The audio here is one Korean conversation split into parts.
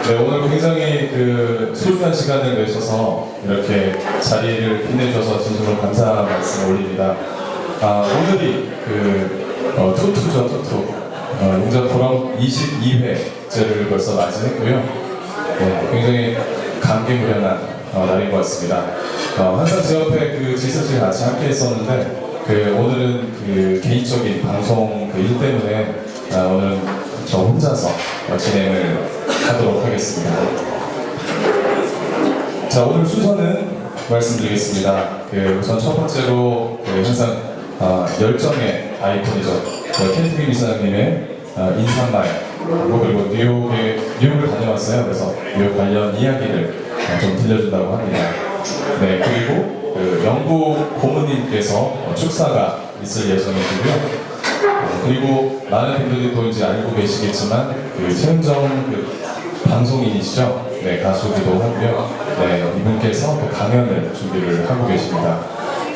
네, 오늘 굉장히 소중한 시간을 내셔서 이렇게 자리를 빛내주셔서 진심으로 감사 말씀 올립니다. 오늘이 투투죠, 투투. 용자 포럼 22회째를 벌써 맞이했고요. 네, 굉장히 감개무량한 날인 것 같습니다. 항상 제 옆에 지서씨 같이 함께 했었는데, 오늘은 개인적인 방송 일 때문에 오늘은 저 혼자서 진행을 하도록 하겠습니다. 자, 오늘 순서는 말씀드리겠습니다. 우선 첫 번째로 항상 열정의 아이콘이죠. 켄트리 이사장님의 인사말, 그리고 뉴욕을 다녀왔어요. 그래서 뉴욕 관련 이야기를 좀 들려준다고 합니다. 네, 그리고 영국 고모님께서 축사가 있을 예정이고요. 그리고 많은 분들이 또 이제 알고 계시겠지만 최은정 방송인이시죠. 네, 가수기도 하고요. 네, 이분께서 강연을 준비를 하고 계십니다.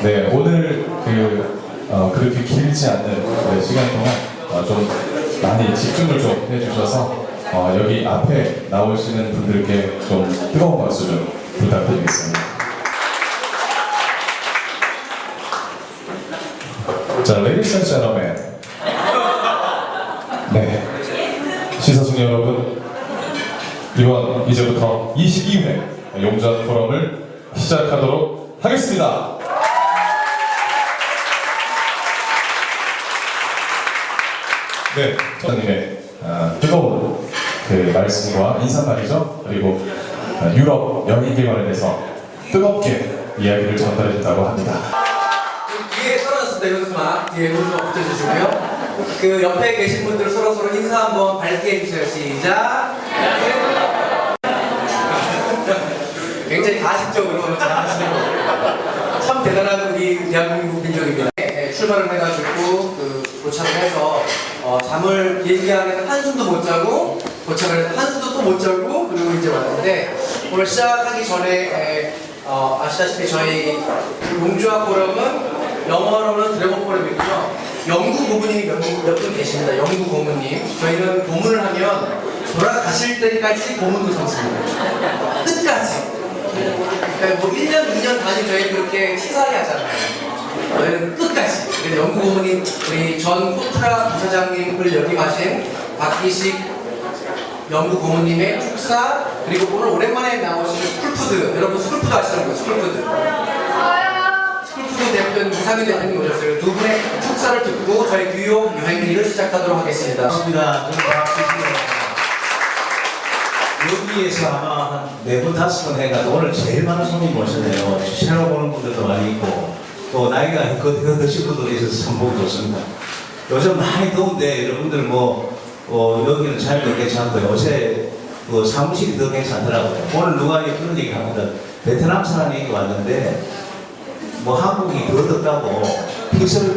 네, 오늘 그렇게 길지 않은 시간 동안 좀 많이 집중을 좀 해주셔서 여기 앞에 나오시는 분들께 좀 뜨거운 박수 좀 부탁드리겠습니다. 자, ladies and gentlemen. 네, 시사숙녀 여러분, 이제부터 22회 용자 포럼을 시작하도록 하겠습니다. 네, 저님의 뜨거운 말씀과 인사말이죠. 그리고 유럽 여행에 관련해서 뜨겁게 이야기를 전달해준다고 합니다. 뒤에 떨어졌습니다. 현수막 뒤에 현수막 붙여주시고요. 옆에 계신 분들 서로 인사 한번 밝게 해주세요. 시작. 굉장히 가식적으로 잘하시는 거예요. 참 대단한 우리 대한민국 민족입니다. 네, 출발을 해가지고 도착을 해서 잠을 비행기 안에서 한숨도 못 자고 도착을 해서 한숨도 또 못 자고 그리고 이제 왔는데 오늘 시작하기 전에 아시다시피 저희 용주아 포럼은 영어로는 드래곤 포럼이고요. 영구 고문님이 몇 분 계십니다. 영구 고문님. 저희는 고문을 하면 돌아가실 때까지 고문도 삼습니다. 끝까지. 뭐 1년, 2년 단위 저희 그렇게 치사하게 하잖아요. 저희는 끝까지. 그래서 영구 고문님, 우리 전 코트라 부사장님을 역임하신 박기식 영구 고문님의 축사, 그리고 오늘 오랜만에 나오시는 스쿨푸드. 여러분 스쿨푸드 아시는 거예요? 스쿨푸드. 스쿨푸드 대표님, 이상민 대표님 오셨어요. 두 분의 축사를 듣고 저희 뉴욕 여행기를 시작하도록 하겠습니다. 반갑습니다. 여기에서 아마 한 4번, 5번 해가지고 오늘 제일 많은 손님이 오셨네요. 새로 보는 분들도 많이 있고 또 나이가 더 드신 분들이 있어서 참 보기 좋습니다. 요즘 많이 더운데 여러분들 여기는 자리도 괜찮고요. 요새 사무실이 더 괜찮더라고요. 오늘 누가 그런 얘기 합니다. 베트남 사람이 왔는데 한국이 더 덥다고 픽스를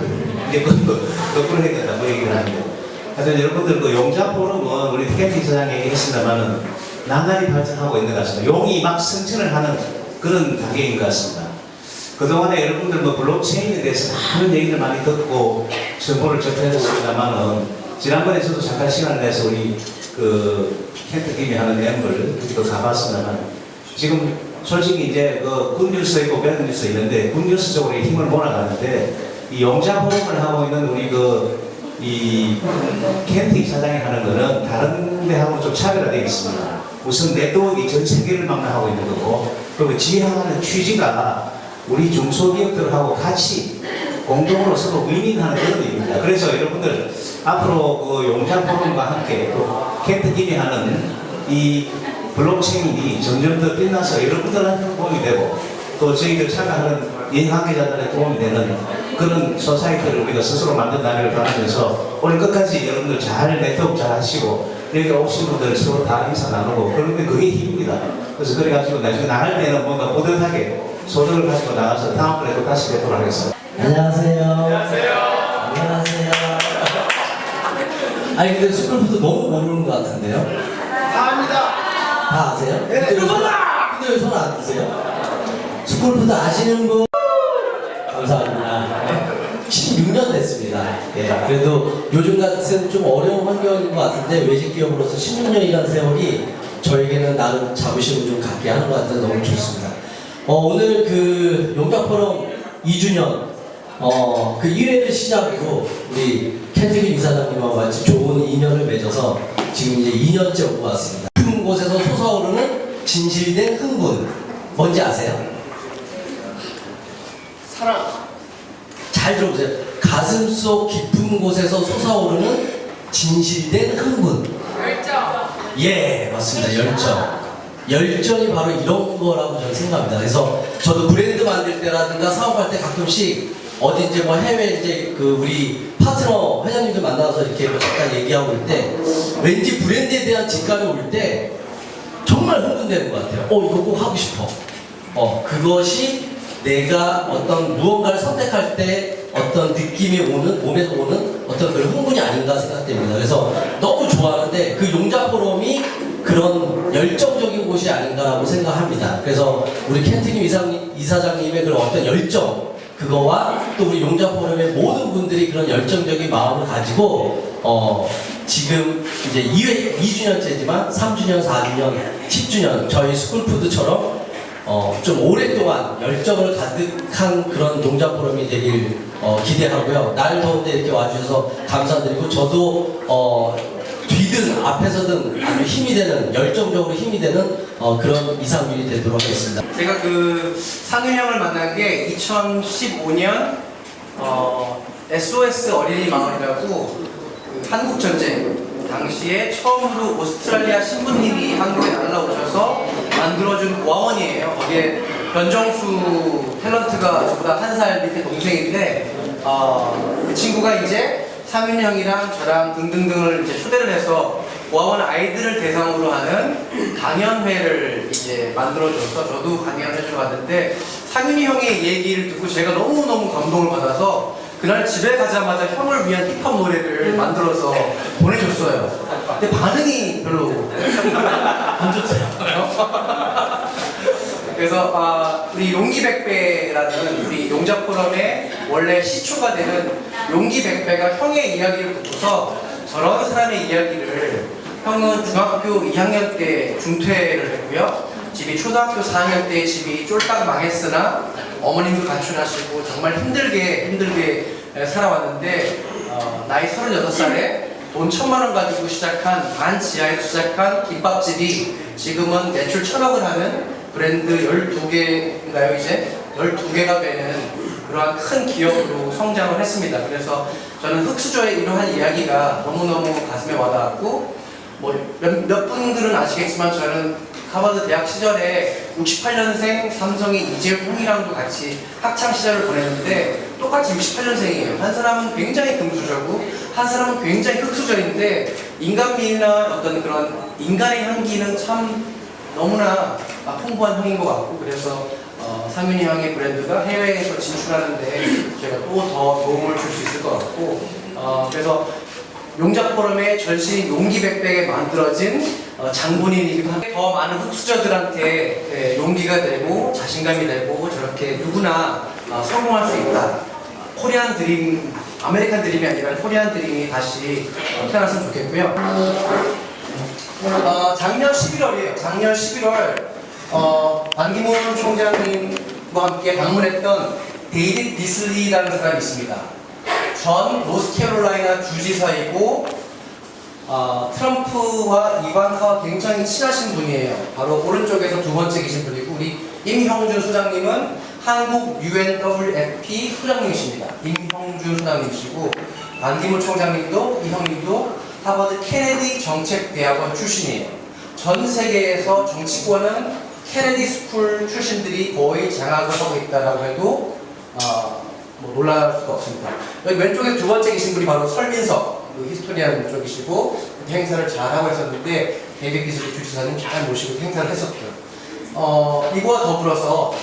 이제 거꾸로 해야 된다고 얘기를 하는데 하여튼 여러분들 용자 포럼은 우리 켄트리 사장이 얘기했습니다만은 나날이 발전하고 있는 것 같습니다. 용이 막 승천을 하는 그런 단계인 것 같습니다. 그동안에 여러분들 블록체인에 대해서 많은 얘기를 많이 듣고 정보를 접했습니다만은 지난번에 저도 잠깐 시간을 내서 우리 켄트김이 하는 엠을 또 가봤습니다만 지금 솔직히 이제 굿뉴스 있고 배드뉴스 있는데 굿뉴스 쪽으로 힘을 몰아가는데 이 용자 포럼을 하고 있는 우리 이 켄트리 사장이 하는 거는 다른 데하고 좀 차별화되어 있습니다. 우선 네트워크가 전 세계를 망라하고 있는 거고 그리고 지향하는 취지가 우리 중소기업들하고 같이 공동으로 서로 윈윈하는 그런 일입니다. 그래서 여러분들 앞으로 용자 포럼과 함께 켄트김이 하는 이 블록체인이 점점 더 빛나서 여러분들한테 도움이 되고 또 저희들 참여하는 여행관계자들의 도움이 되는 그런 소사이티를 우리가 스스로 만든다는 바라면서 오늘 끝까지 여러분들 잘 네트워크 잘 하시고 여기 오신 분들 서로 다 인사 나누고 그런데 그게 힘입니다. 그래서 그래가지고 나중에 나갈 때는 뭔가 뿌듯하게 소득을 가지고 나가서 다음번에 또 다시 뵙도록 하겠습니다. 안녕하세요. 안녕하세요. 아니 근데 스쿨푸드 너무 모르는 것 같은데요? 다 압니다. 다 아세요? 네, 근데 왜 손 안 드세요? 스쿨푸드 아시는 분? 감사합니다. 16년 됐습니다. 예, 그래도 요즘 같은 좀 어려운 환경인 것 같은데 외식 기업으로서 16년이라는 세월이 저에게는 나름 자부심을 좀 갖게 하는 것 같아서 너무 좋습니다. 오늘 그 용답포럼 2주년 그 1회를 시작으로 우리 켄트기 이사장님과 같이 좋은 인연을 맺어서 지금 이제 2년째 오고 왔습니다. 깊은 곳에서 솟아오르는 진실된 흥분 뭔지 아세요? 사랑. 잘 들어보세요. 가슴속 깊은 곳에서 솟아오르는 진실된 흥분. 열정. 예, 맞습니다. 열정. 열정이 바로 이런 거라고 저는 생각합니다. 그래서 저도 브랜드 만들 때라든가 사업할 때 가끔씩 어디 이제 뭐 해외 이제 그 우리 파트너 회장님들 만나서 이렇게 뭐 잠깐 얘기하고 올 때 왠지 브랜드에 대한 직감이 올 때 정말 흥분되는 것 같아요. 이거 꼭 하고 싶어. 그것이 내가 어떤 무언가를 선택할 때 어떤 느낌이 오는, 몸에서 오는 어떤 그런 흥분이 아닌가 생각됩니다. 그래서 너무 좋아하는데 그 용자 포럼이 그런 열정적인 곳이 아닌가라고 생각합니다. 그래서 우리 켄트김 이사장님의 그런 어떤 열정, 그거와 또 우리 용자 포럼의 모든 분들이 그런 열정적인 마음을 가지고 지금 이제 2주년째지만 3주년, 4주년, 10주년 저희 스쿨푸드처럼 좀 오랫동안 열정을 가득한 그런 용자 포럼이 되길 기대하고요. 날 더운데 이렇게 와주셔서 감사드리고 저도 뒤든 앞에서든 아주 힘이 되는 열정적으로 힘이 되는 그런 이상민이 되도록 하겠습니다. 제가 그 상윤 형을 만난 게 2015년 SOS 어린이 마을이라고 그 한국 전쟁 당시에 처음으로 오스트랄리아 신부님이 한국에 날라오셔서 만들어준 고아원이에요. 거기에 변정수 탤런트가 저보다 1살 밑에 동생인데 그 친구가 이제 상윤 형이랑 저랑 등등등을 이제 초대를 해서 고아원 아이들을 대상으로 하는 강연회를 이제 만들어줘서 저도 강연해주러 갔는데 상윤이 형의 얘기를 듣고 제가 너무너무 감동을 받아서 그날 집에 가자마자 형을 위한 힙합 노래를 만들어서 보내줬어요. 근데 반응이 별로 안 좋더라고요. 그래서 우리 용기백배라는 우리 용자포럼의 원래 시초가 되는 용기백배가 형의 이야기를 듣고서 저런 사람의 이야기를 형은 중학교 2학년 때 중퇴를 했고요. 집이 초등학교 4학년 때 집이 쫄딱 망했으나 어머님도 가출하시고 정말 힘들게 살아왔는데 나이 36살에 돈 1,000만 원 가지고 시작한 반 지하에서 시작한 김밥집이 지금은 매출 1,000억을 하는 브랜드 12개인가요 이제? 12개가 되는 그러한 큰 기업으로 성장을 했습니다. 그래서 저는 흑수저의 이러한 이야기가 너무너무 가슴에 와닿았고 몇 분들은 아시겠지만 저는 하버드 대학 시절에 68년생 삼성의 이재용 형이랑도 같이 학창 시절을 보냈는데 똑같이 68년생이에요. 한 사람은 굉장히 금수저고 한 사람은 굉장히 흑수저인데 인간미나 어떤 그런 인간의 향기는 참 너무나 풍부한 형인 것 같고 그래서 상윤이 형의 브랜드가 해외에서 진출하는데 제가 또 더 도움을 줄 수 있을 것 같고 그래서 용자포럼의 전신 용기백백에 만들어진 장본인이기도 한데 더 많은 흑수저들한테 용기가 되고 자신감이 되고 저렇게 누구나 성공할 수 있다. 코리안 드림, 아메리칸 드림이 아니라 코리안 드림이 다시 태어났으면 좋겠고요. 작년 11월이에요. 작년 11월 반기문 총장님과 함께 방문했던 데이빗 비슬리라는 사람이 있습니다. 전 노스캐롤라이나 주지사이고 트럼프와 이반카와 굉장히 친하신 분이에요. 바로 오른쪽에서 두 번째 계신 분이고 우리 임형준 소장님은 한국 UNWFP 소장님이십니다. 임형준 소장님이시고 반기문 총장님도 이 형님도 하버드 케네디 정책대학원 출신이에요. 전 세계에서 정치권은 케네디 스쿨 출신들이 거의 장악을 하고 있다라고 해도 놀랄 수가 없습니다. 여기 왼쪽에 두 번째 계신 분이 바로 설민석 그 히스토리안 쪽이시고 그 행사를 잘 하고 있었는데 데이빗 비슬리 주지사님 잘 모시고 행사를 했었고요. 이거와 더불어서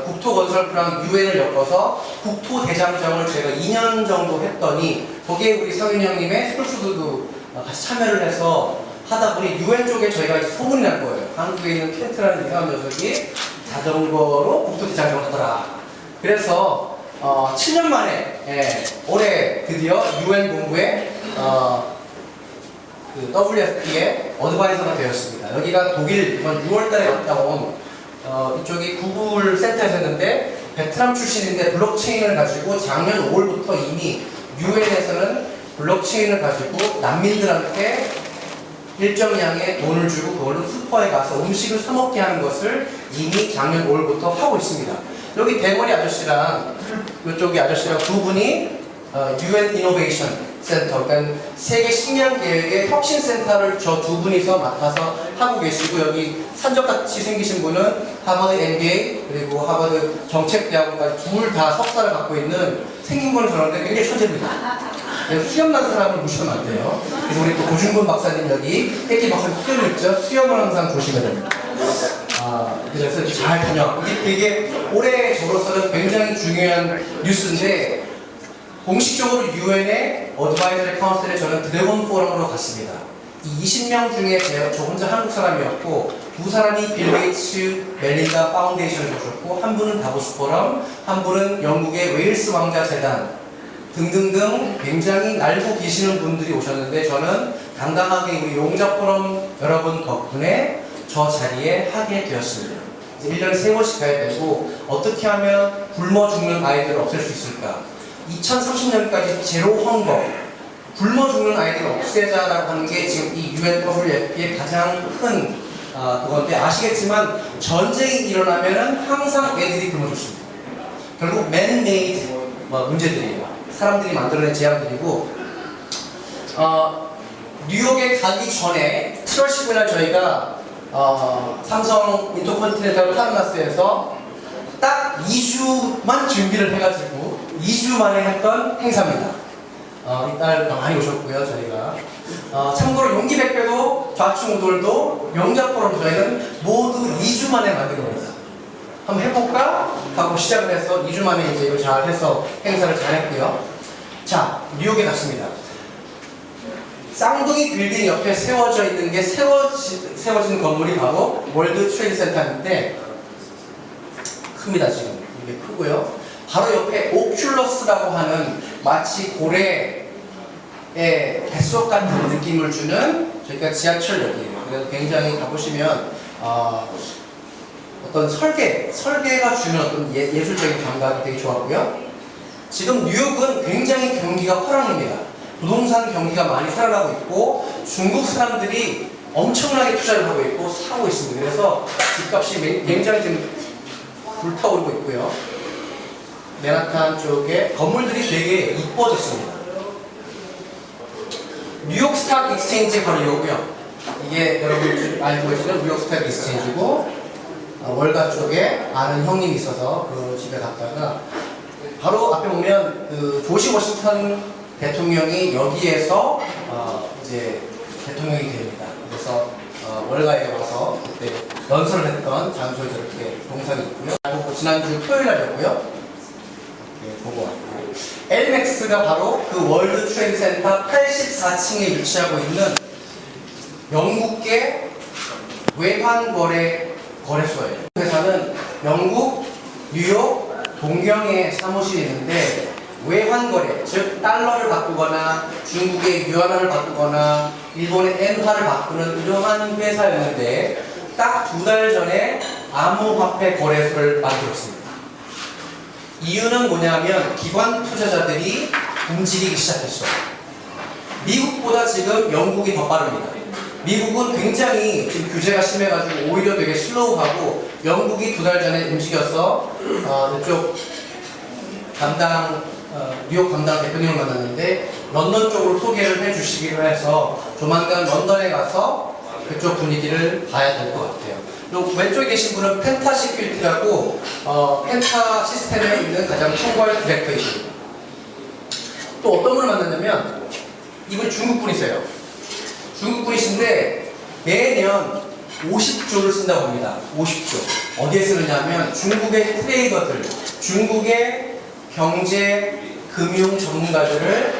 국토건설부랑 유엔을 엮어서 국토대장정을 제가 2년 정도 했더니 거기에 우리 성윤 형님의 스쿨푸드도 같이 참여를 해서 하다 보니 유엔 쪽에 저희가 이제 소문이 난 거예요. 한국에 있는 켄트라는 이상한 녀석이 자전거로 국토대장정을 하더라. 그래서 7년 만에 올해 드디어 유엔 본부에 그 WFP에 어드바이저가 되었습니다. 여기가 독일 이번 6월달에 갔다 온 이쪽이 구글 센터에서 했는데 베트남 출신인데 블록체인을 가지고 작년 5월부터 이미 유엔에서는 블록체인을 가지고 난민들한테 일정량의 돈을 주고 그걸로 슈퍼에 가서 음식을 사 먹게 하는 것을 이미 작년 5월부터 하고 있습니다. 여기 대머리 아저씨랑 이쪽이 아저씨랑 두 분이 UN 이노베이션 센터, 그러니까 세계 식량 계획의 혁신 센터를 저 두 분이서 맡아서 하고 계시고, 여기 산적같이 생기신 분은 하버드 MBA 그리고 하버드 정책대학원까지 둘 다 석사를 갖고 있는, 생긴 거는 저런데 굉장히 천재입니다. 그래서 수염 난 사람을 무시하면 안 돼요. 그래서 우리 또 고준근 박사님 여기 혜기 박사님 수염 있죠? 수염을 항상 조심해야 됩니다. 그래서 잘 다녀. 이게 올해 저로서는 굉장히 중요한 뉴스인데, 공식적으로 유엔의 어드바이저리 카운슬에 저는 드래곤 포럼으로 갔습니다. 이 20명 중에 저 혼자 한국 사람이었고, 두 사람이 빌 게이츠 멜린다 파운데이션을 주셨고, 한 분은 다보스 포럼, 한 분은 영국의 웨일스 왕자 재단 등등등 굉장히 날고 계시는 분들이 오셨는데, 저는 당당하게 우리 용자 포럼 여러분 덕분에 저 자리에 하게 되었습니다. 이제 1년에 3번씩 가야 되고, 어떻게 하면 굶어 죽는 아이들을 없앨 수 있을까? 2030년까지 제로 헝거, 굶어 죽는 아이들을 없애자라고 하는 게 지금 이 UNWFP의 가장 큰 그건데, 아시겠지만 전쟁이 일어나면은 항상 애들이 굶어 죽습니다. 결국 man-made 문제들이에요. 사람들이 만들어낸 재앙들이고, 뉴욕에 가기 전에 7월 19일 날 저희가 삼성 인터컨티넨탈 파르나스에서 딱 2주만 준비를 해가지고 2주 만에 했던 행사입니다. 이날 많이 오셨고요, 저희가. 참고로 용기백배도 좌충우돌도 명작포럼 저희는 모두 2주 만에 만든 겁니다. 한번 해볼까? 하고 시작을 해서 2주 만에 이제 이걸 잘 해서 행사를 잘 했고요. 자, 뉴욕에 갔습니다. 쌍둥이 빌딩 옆에 세워져 있는 게 세워진 건물이 바로 월드 트레이드 센터인데, 큽니다. 지금 이게 크고요. 바로 옆에 오큘러스라고 하는 마치 고래의 뱃속 같은 느낌을 주는 저희가 지하철역이에요. 그래서 굉장히 가보시면 어떤 설계가 주는 어떤 예술적인 감각이 되게 좋았고요. 지금 뉴욕은 굉장히 경기가 화랑입니다. 부동산 경기가 많이 살아나고 있고, 중국 사람들이 엄청나게 투자를 하고 있고 사고 있습니다. 그래서 집값이 굉장히 지금 불타오르고 있고요. 맨하탄 쪽에 건물들이 되게 이뻐졌습니다. 뉴욕 스탁 익스체인지 바로 이거고요. 이게 여러분 알고 계시는 뉴욕 스탁 익스체인지고, 월가 쪽에 아는 형님이 있어서 그 집에 갔다가, 바로 앞에 보면 그 조지 워싱턴 대통령이 여기에서 이제 대통령이 됩니다. 그래서 월가에 와서 그때 연설을 했던 장소에 저렇게 동상이 있고요. 그리고 지난주 토요일 날이었고요. 이렇게 보고 왔고, 엘맥스가 바로 그 월드 트레이드 센터 84층에 위치하고 있는 영국계 외환거래 거래소예요. 회사는 영국, 뉴욕, 동경에 사무실이 있는데, 외환거래, 즉 달러를 바꾸거나 중국의 유안화를 바꾸거나 일본의 엔화를 바꾸는 이러한 회사였는데, 딱 2달 전에 암호화폐 거래소를 만들었습니다. 이유는 뭐냐면 기관 투자자들이 움직이기 시작했어요. 미국보다 지금 영국이 더 빠릅니다. 미국은 굉장히 지금 규제가 심해가지고 오히려 되게 슬로우하고, 영국이 2달 전에 움직여서 이쪽 뉴욕 담당 대표님을 만났는데, 런던 쪽으로 소개를 해주시기로 해서 조만간 런던에 가서 그쪽 분위기를 봐야 될 것 같아요. 또 왼쪽에 계신 분은 펜타 시큐리티라고 펜타 시스템에 있는 가장 총괄 디렉터이십니다. 또 어떤 분을 만났냐면, 이분 중국 분이세요. 중국 분이신데 매년 50조를 쓴다고 합니다. 50조. 어디에 쓰느냐면 중국의 트레이더들, 중국의 경제, 금융 전문가들을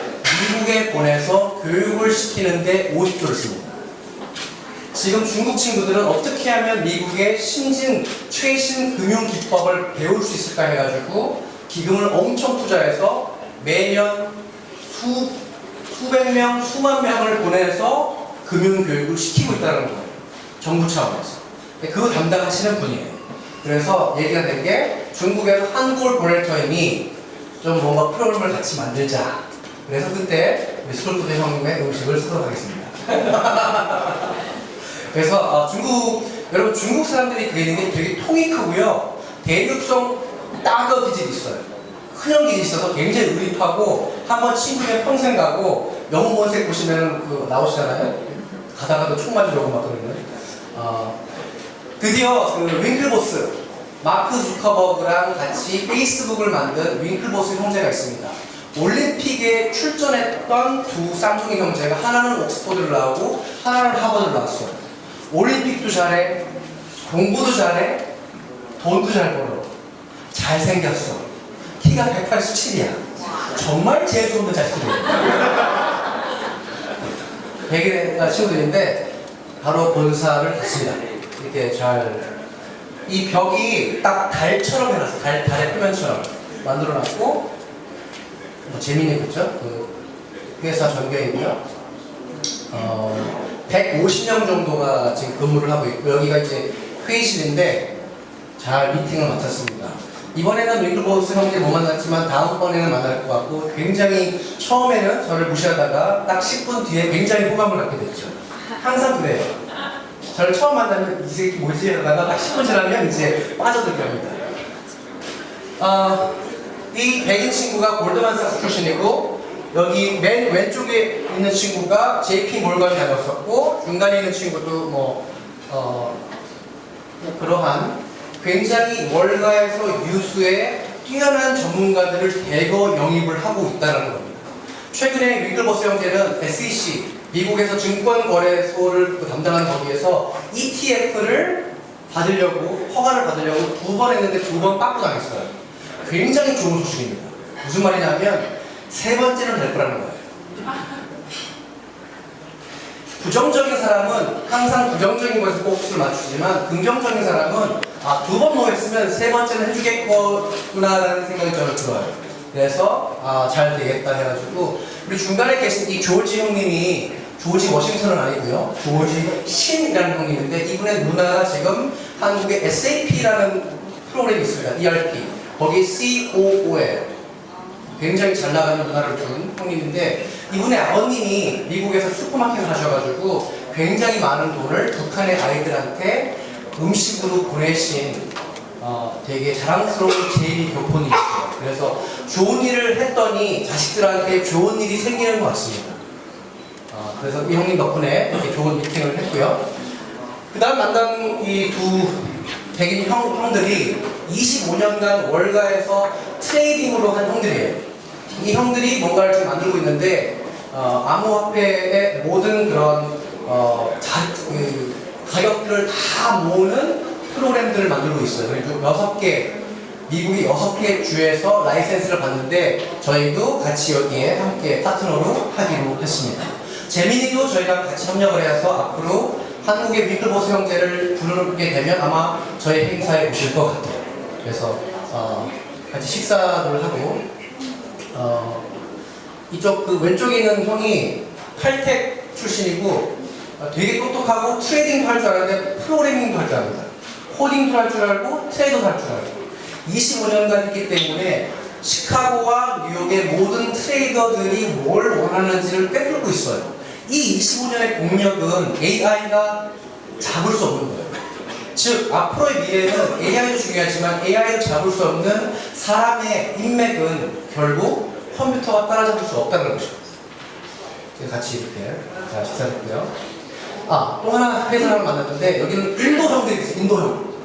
미국에 보내서 교육을 시키는데 50조를 씁니다. 지금 중국 친구들은 어떻게 하면 미국의 최신 금융 기법을 배울 수 있을까 해가지고 기금을 엄청 투자해서 매년 수백 명, 수만 명을 보내서 금융교육을 시키고 있다는 거예요. 정부 차원에서. 그거 담당하시는 분이에요. 그래서 얘기가 된 게 중국에서 한국을 보낼 터이니 좀 뭔가 프로그램을 같이 만들자. 그래서 그때 우리 스쿨푸드 형님의 음식을 쓰도록 하겠습니다. 그래서 여러분 중국 사람들이 그리는 게 되게 통이 크고요. 대륙성 따거 기질이 있어요. 큰형 기질이 있어서 굉장히 의입하고 한번 친구면 평생 가고 영웅본색 보시면 그 나오시잖아요. 가다가도 총 맞으려고 막 그러는. 드디어 그 윙클보스 마크 주커버그랑 같이 페이스북을 만든 윙클보스 형제가 있습니다. 올림픽에 출전했던 두 쌍둥이 형제가 하나는 옥스퍼드를 나오고 하나는 하버드를 나왔어요. 올림픽도 잘해, 공부도 잘해, 돈도 잘 벌어, 잘생겼어. 키가 187이야. 정말 재수 없는 자식들이에요. 백일의 친구들인데 바로 본사를 갔습니다. 이렇게 이 벽이 딱 달처럼 해놨어요. 달의 표면처럼 만들어놨고 뭐 재미있겠죠? 그 회사 전경이고요. 150명 정도가 지금 근무를 하고 있고 여기가 이제 회의실인데 잘 미팅을 마쳤습니다. 이번에는 윙클보스 형제 못 만났지만 다음번에는 만날 것 같고 굉장히 처음에는 저를 무시하다가 딱 10분 뒤에 굉장히 호감을 갖게 됐죠. 항상 그래요. 저를 처음 만나면 이 새끼 뭐지? 하다가 딱 10분 지나면 이제 빠져들갑니다. 이 백인 친구가 골드만삭스 출신이고 여기 맨 왼쪽에 있는 친구가 JP 몰건을 다녔었고 중간에 있는 친구도 그러한 굉장히 월가에서 유수의 뛰어난 전문가들을 대거 영입을 하고 있다는 겁니다. 최근에 윙클버스 형제는 SEC 미국에서 증권거래소를 담당하는 거기에서 ETF를 받으려고 허가를 받으려고 2번 했는데 2번 빠꾸 당했어요. 굉장히 좋은 소식입니다. 무슨 말이냐면 3번째는 될 거라는 거예요. 부정적인 사람은 항상 부정적인 것에서 포커스를 맞추지만 긍정적인 사람은 2번 뭐 했으면 3번째는 해주겠구나라는 생각이 저는 들어요. 그래서 잘 되겠다 해가지고 우리 중간에 계신 이 조지 형님이 조지 워싱턴은 아니고요. 조지 신이라는 형님인데 이분의 누나가 지금 한국의 SAP라는 프로그램이 있습니다. ERP. 거기 COO예요. 굉장히 잘 나가는 누나를 둔 형님인데 이분의 아버님이 미국에서 슈퍼마켓을 하셔가지고 굉장히 많은 돈을 북한의 아이들한테 음식으로 보내신 되게 자랑스러운 제일 교폰이 있어요. 그래서 좋은 일을 했더니 자식들한테 좋은 일이 생기는 것 같습니다. 그래서 이 형님 덕분에 이렇게 좋은 미팅을 했고요. 그 다음 만난 이 두 백인 형들이 25년간 월가에서 트레이딩으로 한 형들이에요. 이 형들이 뭔가를 지금 만들고 있는데 암호화폐의 모든 그런 가격들을 다 모으는 프로그램들을 만들고 있어요. 그리고 6개, 미국이 6개 주에서 라이센스를 받는데 저희도 같이 여기에 함께 파트너로 하기로 했습니다. 재민이도 저희랑 같이 협력을 해서 앞으로 한국의 윙클보스 형제를 부르게 되면 아마 저희 행사에 오실 것 같아요. 그래서 같이 식사를 하고 이쪽 그 왼쪽에 있는 형이 칼텍 출신이고 되게 똑똑하고 트레이딩도 할 줄 아는데 프로그래밍도 할 줄 압니다. 코딩도 할 줄 알고 트레이더도 할 줄 알고 25년간 했기 때문에 시카고와 뉴욕의 모든 트레이더들이 뭘 원하는지를 꿰뚫고 있어요. 이 25년의 공력은 AI가 잡을 수 없는 거예요. 즉 앞으로의 미래는 AI도 중요하지만 AI를 잡을 수 없는 사람의 인맥은 결국 컴퓨터가 따라잡을 수 없다는 것입니다. 같이 이렇게 식사했고요. 또 하나 회사 사람을 만났는데 여기는 인도 형들이 있어요. 인도 형.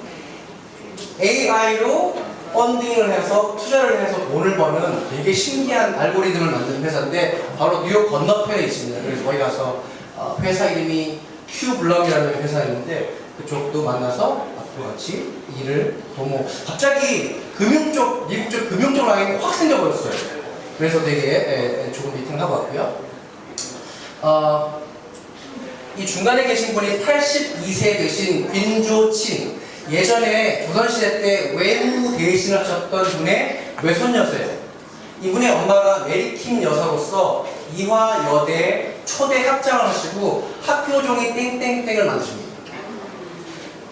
AI로 펀딩을 해서 투자를 해서 돈을 버는 되게 신기한 알고리즘을 만드는 회사인데 바로 뉴욕 건너편에 있습니다. 그래서 거기 가서 회사 이름이 큐블럭이라는 회사인데 그쪽도 만나서 앞으로 같이 일을 갑자기 미국 쪽 금융 쪽 라인이 확 생겨버렸어요. 그래서 되게 좋은 미팅을 하고 왔고요. 이 중간에 계신 분이 82세 되신 빈조친, 예전에 조선시대 때 외무 대신을 하셨던 분의 외손녀세요. 이분의 엄마가 메리킴 여사로서 이화여대 초대 학장을 하시고 학교종이 땡땡땡을 만드십니다.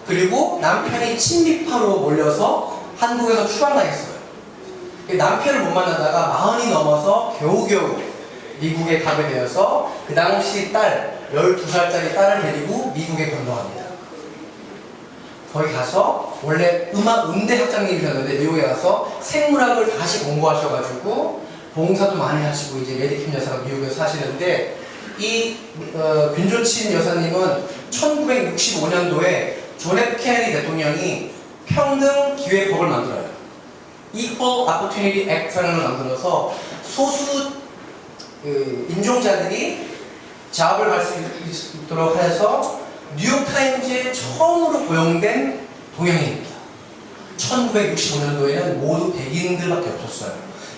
그리고 남편이 친미파로 몰려서 한국에서 추방당했어요. 남편을 못 만나다가 40이 넘어서 겨우겨우 미국에 가게 되어서 그 당시 딸, 12살짜리 딸을 데리고 미국에 건너갑니다. 거기 가서 원래 음대 학장님이셨는데 미국에 가서 생물학을 다시 공부하셔가지고 봉사도 많이 하시고 이제 레디킴 여사가 미국에서 사시는데 이 균조친 여사님은 1965년도에 존 F 케네디 대통령이 평등 기회법을 만들어요. Equal Opportunity Act라는 걸 만들어서 소수 인종자들이 잡을 갈 수 있도록 해서 뉴욕타임즈에 처음으로 고용된 동양인입니다. 1965년도에는 모두 백인들밖에 없었어요.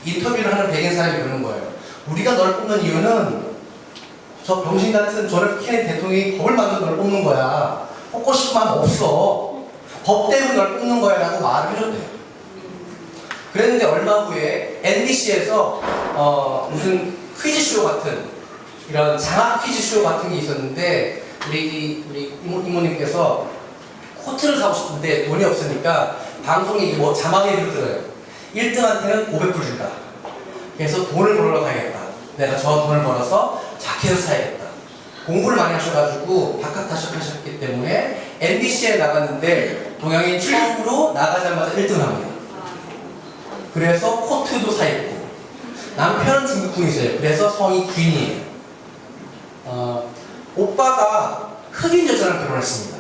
인터뷰를 하는 백인 사람이 그러는 거예요. 우리가 널 뽑는 이유는 저 병신 같은 존 F 케네디 대통령이 법을 만들어 널 뽑는 거야. 뽑고 싶은 마음 없어. 법 때문에 널 뽑는 거야 라고 말을 해줬대요. 그랬는데 얼마 후에 NBC에서 무슨 퀴즈쇼 같은 이런 장학 퀴즈쇼 같은 게 있었는데 우리 이모님께서 코트를 사고 싶은데 돈이 없으니까 방송이 뭐 자막에 들어요. 1등한테는 500불 준다. 그래서 돈을 벌러 가야겠다. 내가 저 돈을 벌어서 자켓을 사야겠다. 공부를 많이 하셔가지고 박학다식하셨기 때문에 MBC에 나갔는데 동양인 처음으로 나가자마자 1등을 합니다. 그래서 코트도 사입고 남편은 중국분이세요. 그래서 성이 균이에요. 오빠가 흑인 여자랑 결혼했습니다.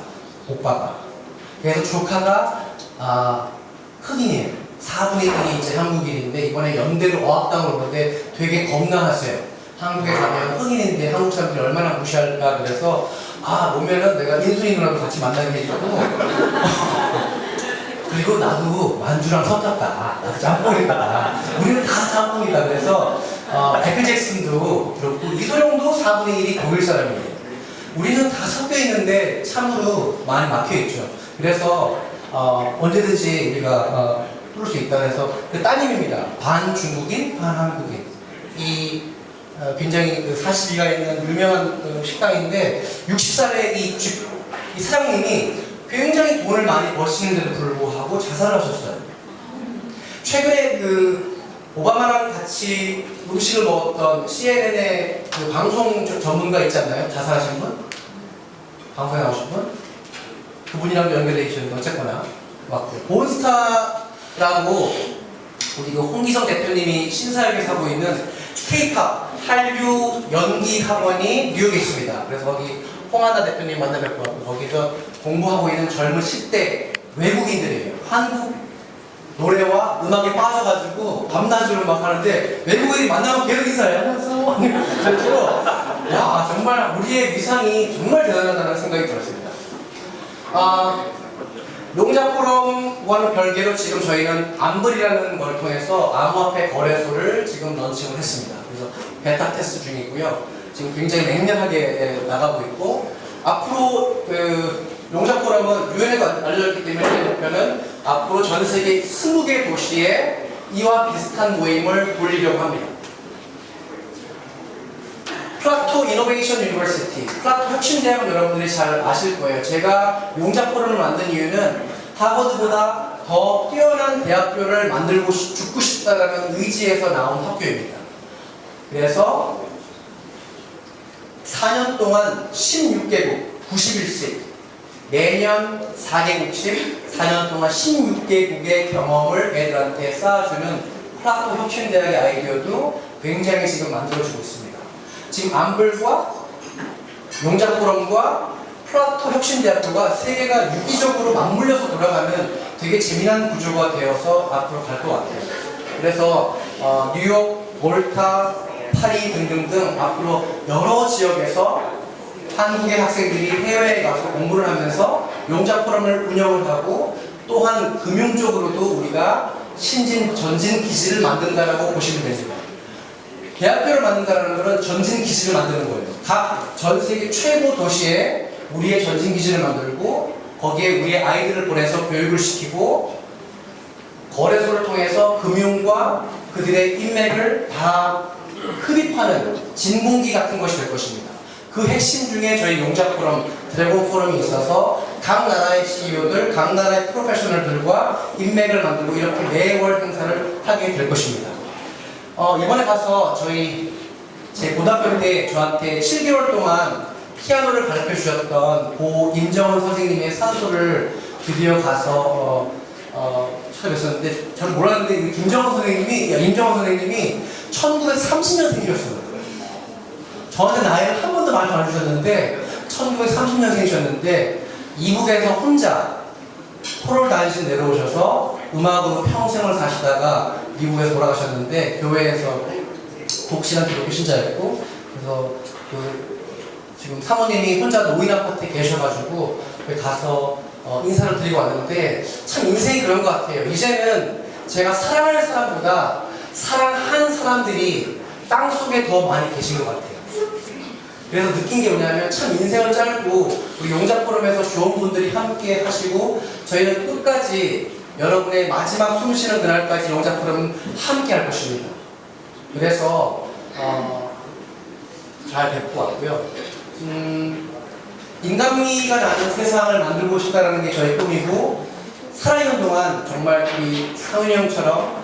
오빠가. 그래서 조카가 흑인이에요. 4분의 1이 이제 한국인인데 이번에 연대로 어학당으로 오는데 되게 겁나하세요. 한국에 가면 흑인인데 한국 사람들이 얼마나 무시할까. 그래서 오면은 내가 인순이 누나도 같이 만나게 해주고 그리고 나도 만주랑 섞였다. 나도 짬뽕이다. 우리는 다 짬뽕이다. 그래서 마이클 잭슨도 그렇고 이소룡도 4분의 1이 독일 사람이에요. 우리는 다 섞여 있는데 참으로 많이 막혀 있죠. 그래서 언제든지 우리가 뚫을 수 있다. 그래서 그 따님입니다. 반 중국인, 반 한국인. 이 굉장히 그 사시가 있는 유명한 식당인데 60살의 이 사장님이 굉장히 돈을 많이 버시는데도 불구하고 자살을 하셨어요. 최근에 그 오바마랑 같이 음식을 먹었던 CNN의 그 방송 전문가 있지 않나요? 자살하신 분? 방송에 나오신 분? 그분이랑 연결되어 계시는데 어쨌거나 맞고 본스타라고 우리 그 홍기성 대표님이 신사역에서 하고 있는 K-POP 한류 연기 학원이 뉴욕에 있습니다. 그래서 거기 홍하나 대표님 만나 뵙고 거기서 공부하고 있는 젊은 10대 외국인들이에요. 한국 노래와 음악에 빠져가지고 밤낮으로 막 하는데 외국인이 만나면 계속 인사해요. 안녕하세요. 야 정말 우리의 위상이 정말 대단하다는 생각이 들었습니다. 용자포럼과는 별개로 지금 저희는 암블이라는 걸 통해서 암호화폐 거래소를 지금 런칭을 했습니다. 그래서 베타 테스트 중이고요. 지금 굉장히 맹렬하게 나가고 있고 앞으로 그 용자포럼은 유엔에도 알려졌기 때문에 제 목표는 앞으로 전 세계 20개 도시에 이와 비슷한 모임을 돌리려고 합니다. 플라토 이노베이션 유니버시티, 플라토 혁신대학은 여러분들이 잘 아실 거예요. 제가 용자포럼을 만든 이유는 하버드보다 더 뛰어난 대학교를 만들고 죽고 싶다라는 의지에서 나온 학교입니다. 그래서 4년 동안 16개국 91씩 매년 4개국씩 4년 동안 16개국의 경험을 애들한테 쌓아주는 플라토 혁신대학의 아이디어도 굉장히 지금 만들어지고 있습니다. 지금 암블과 용자포럼과 플라토 혁신대학교가 세계가 유기적으로 맞물려서 돌아가는 되게 재미난 구조가 되어서 앞으로 갈 것 같아요. 그래서 뉴욕, 몰타, 파리 등등등 앞으로 여러 지역에서 한국의 학생들이 해외에 가서 공부를 하면서 용자포럼을 운영을 하고 또한 금융적으로도 우리가 전진 기지를 만든다라고 보시면 됩니다. 대학교를 만든다는 것은 전진 기지를 만드는 거예요. 각 전 세계 최고 도시에 우리의 전진 기지를 만들고 거기에 우리의 아이들을 보내서 교육을 시키고 거래소를 통해서 금융과 그들의 인맥을 다 흡입하는 진공기 같은 것이 될 것입니다. 그 핵심 중에 저희 용자 포럼, 드래곤 포럼이 있어서 각 나라의 CEO들, 각 나라의 프로페셔널들과 인맥을 만들고 이렇게 매월 행사를 하게 될 것입니다. 이번에 가서 제 고등학교 때 저한테 7개월 동안 피아노를 가르쳐 주셨던 고 임정원 선생님의 산소를 드디어 가서 찾아뵀었는데 저는 몰랐는데 임정원 선생님이 1930년생이셨어요. 저한테 나이를 한 번도 말씀 안 주셨는데 1930년생이셨는데 이북에서 혼자 포를 다니시 내려오셔서 음악으로 평생을 사시다가 미국에서 돌아가셨는데 교회에서 독실한 기독교 신자였고 그래서 지금 사모님이 혼자 노인 아파트에 계셔가지고 거기 가서 인사를 드리고 왔는데 참 인생이 그런 것 같아요. 이제는 제가 사랑할 사람보다 사랑한 사람들이 땅속에 더 많이 계신 것 같아요. 그래서 느낀 게 뭐냐면 참 인생은 짧고 우리 용자 포럼에서 좋은 분들이 함께 하시고 저희는 끝까지 여러분의 마지막 숨 쉬는 그날까지 용자 포럼은 함께 할 것입니다. 그래서 잘 뵙고 왔고요. 인간미가 나는 세상을 만들고 싶다는 게 저희 꿈이고 살아있는 동안 정말 우리 상은이 형처럼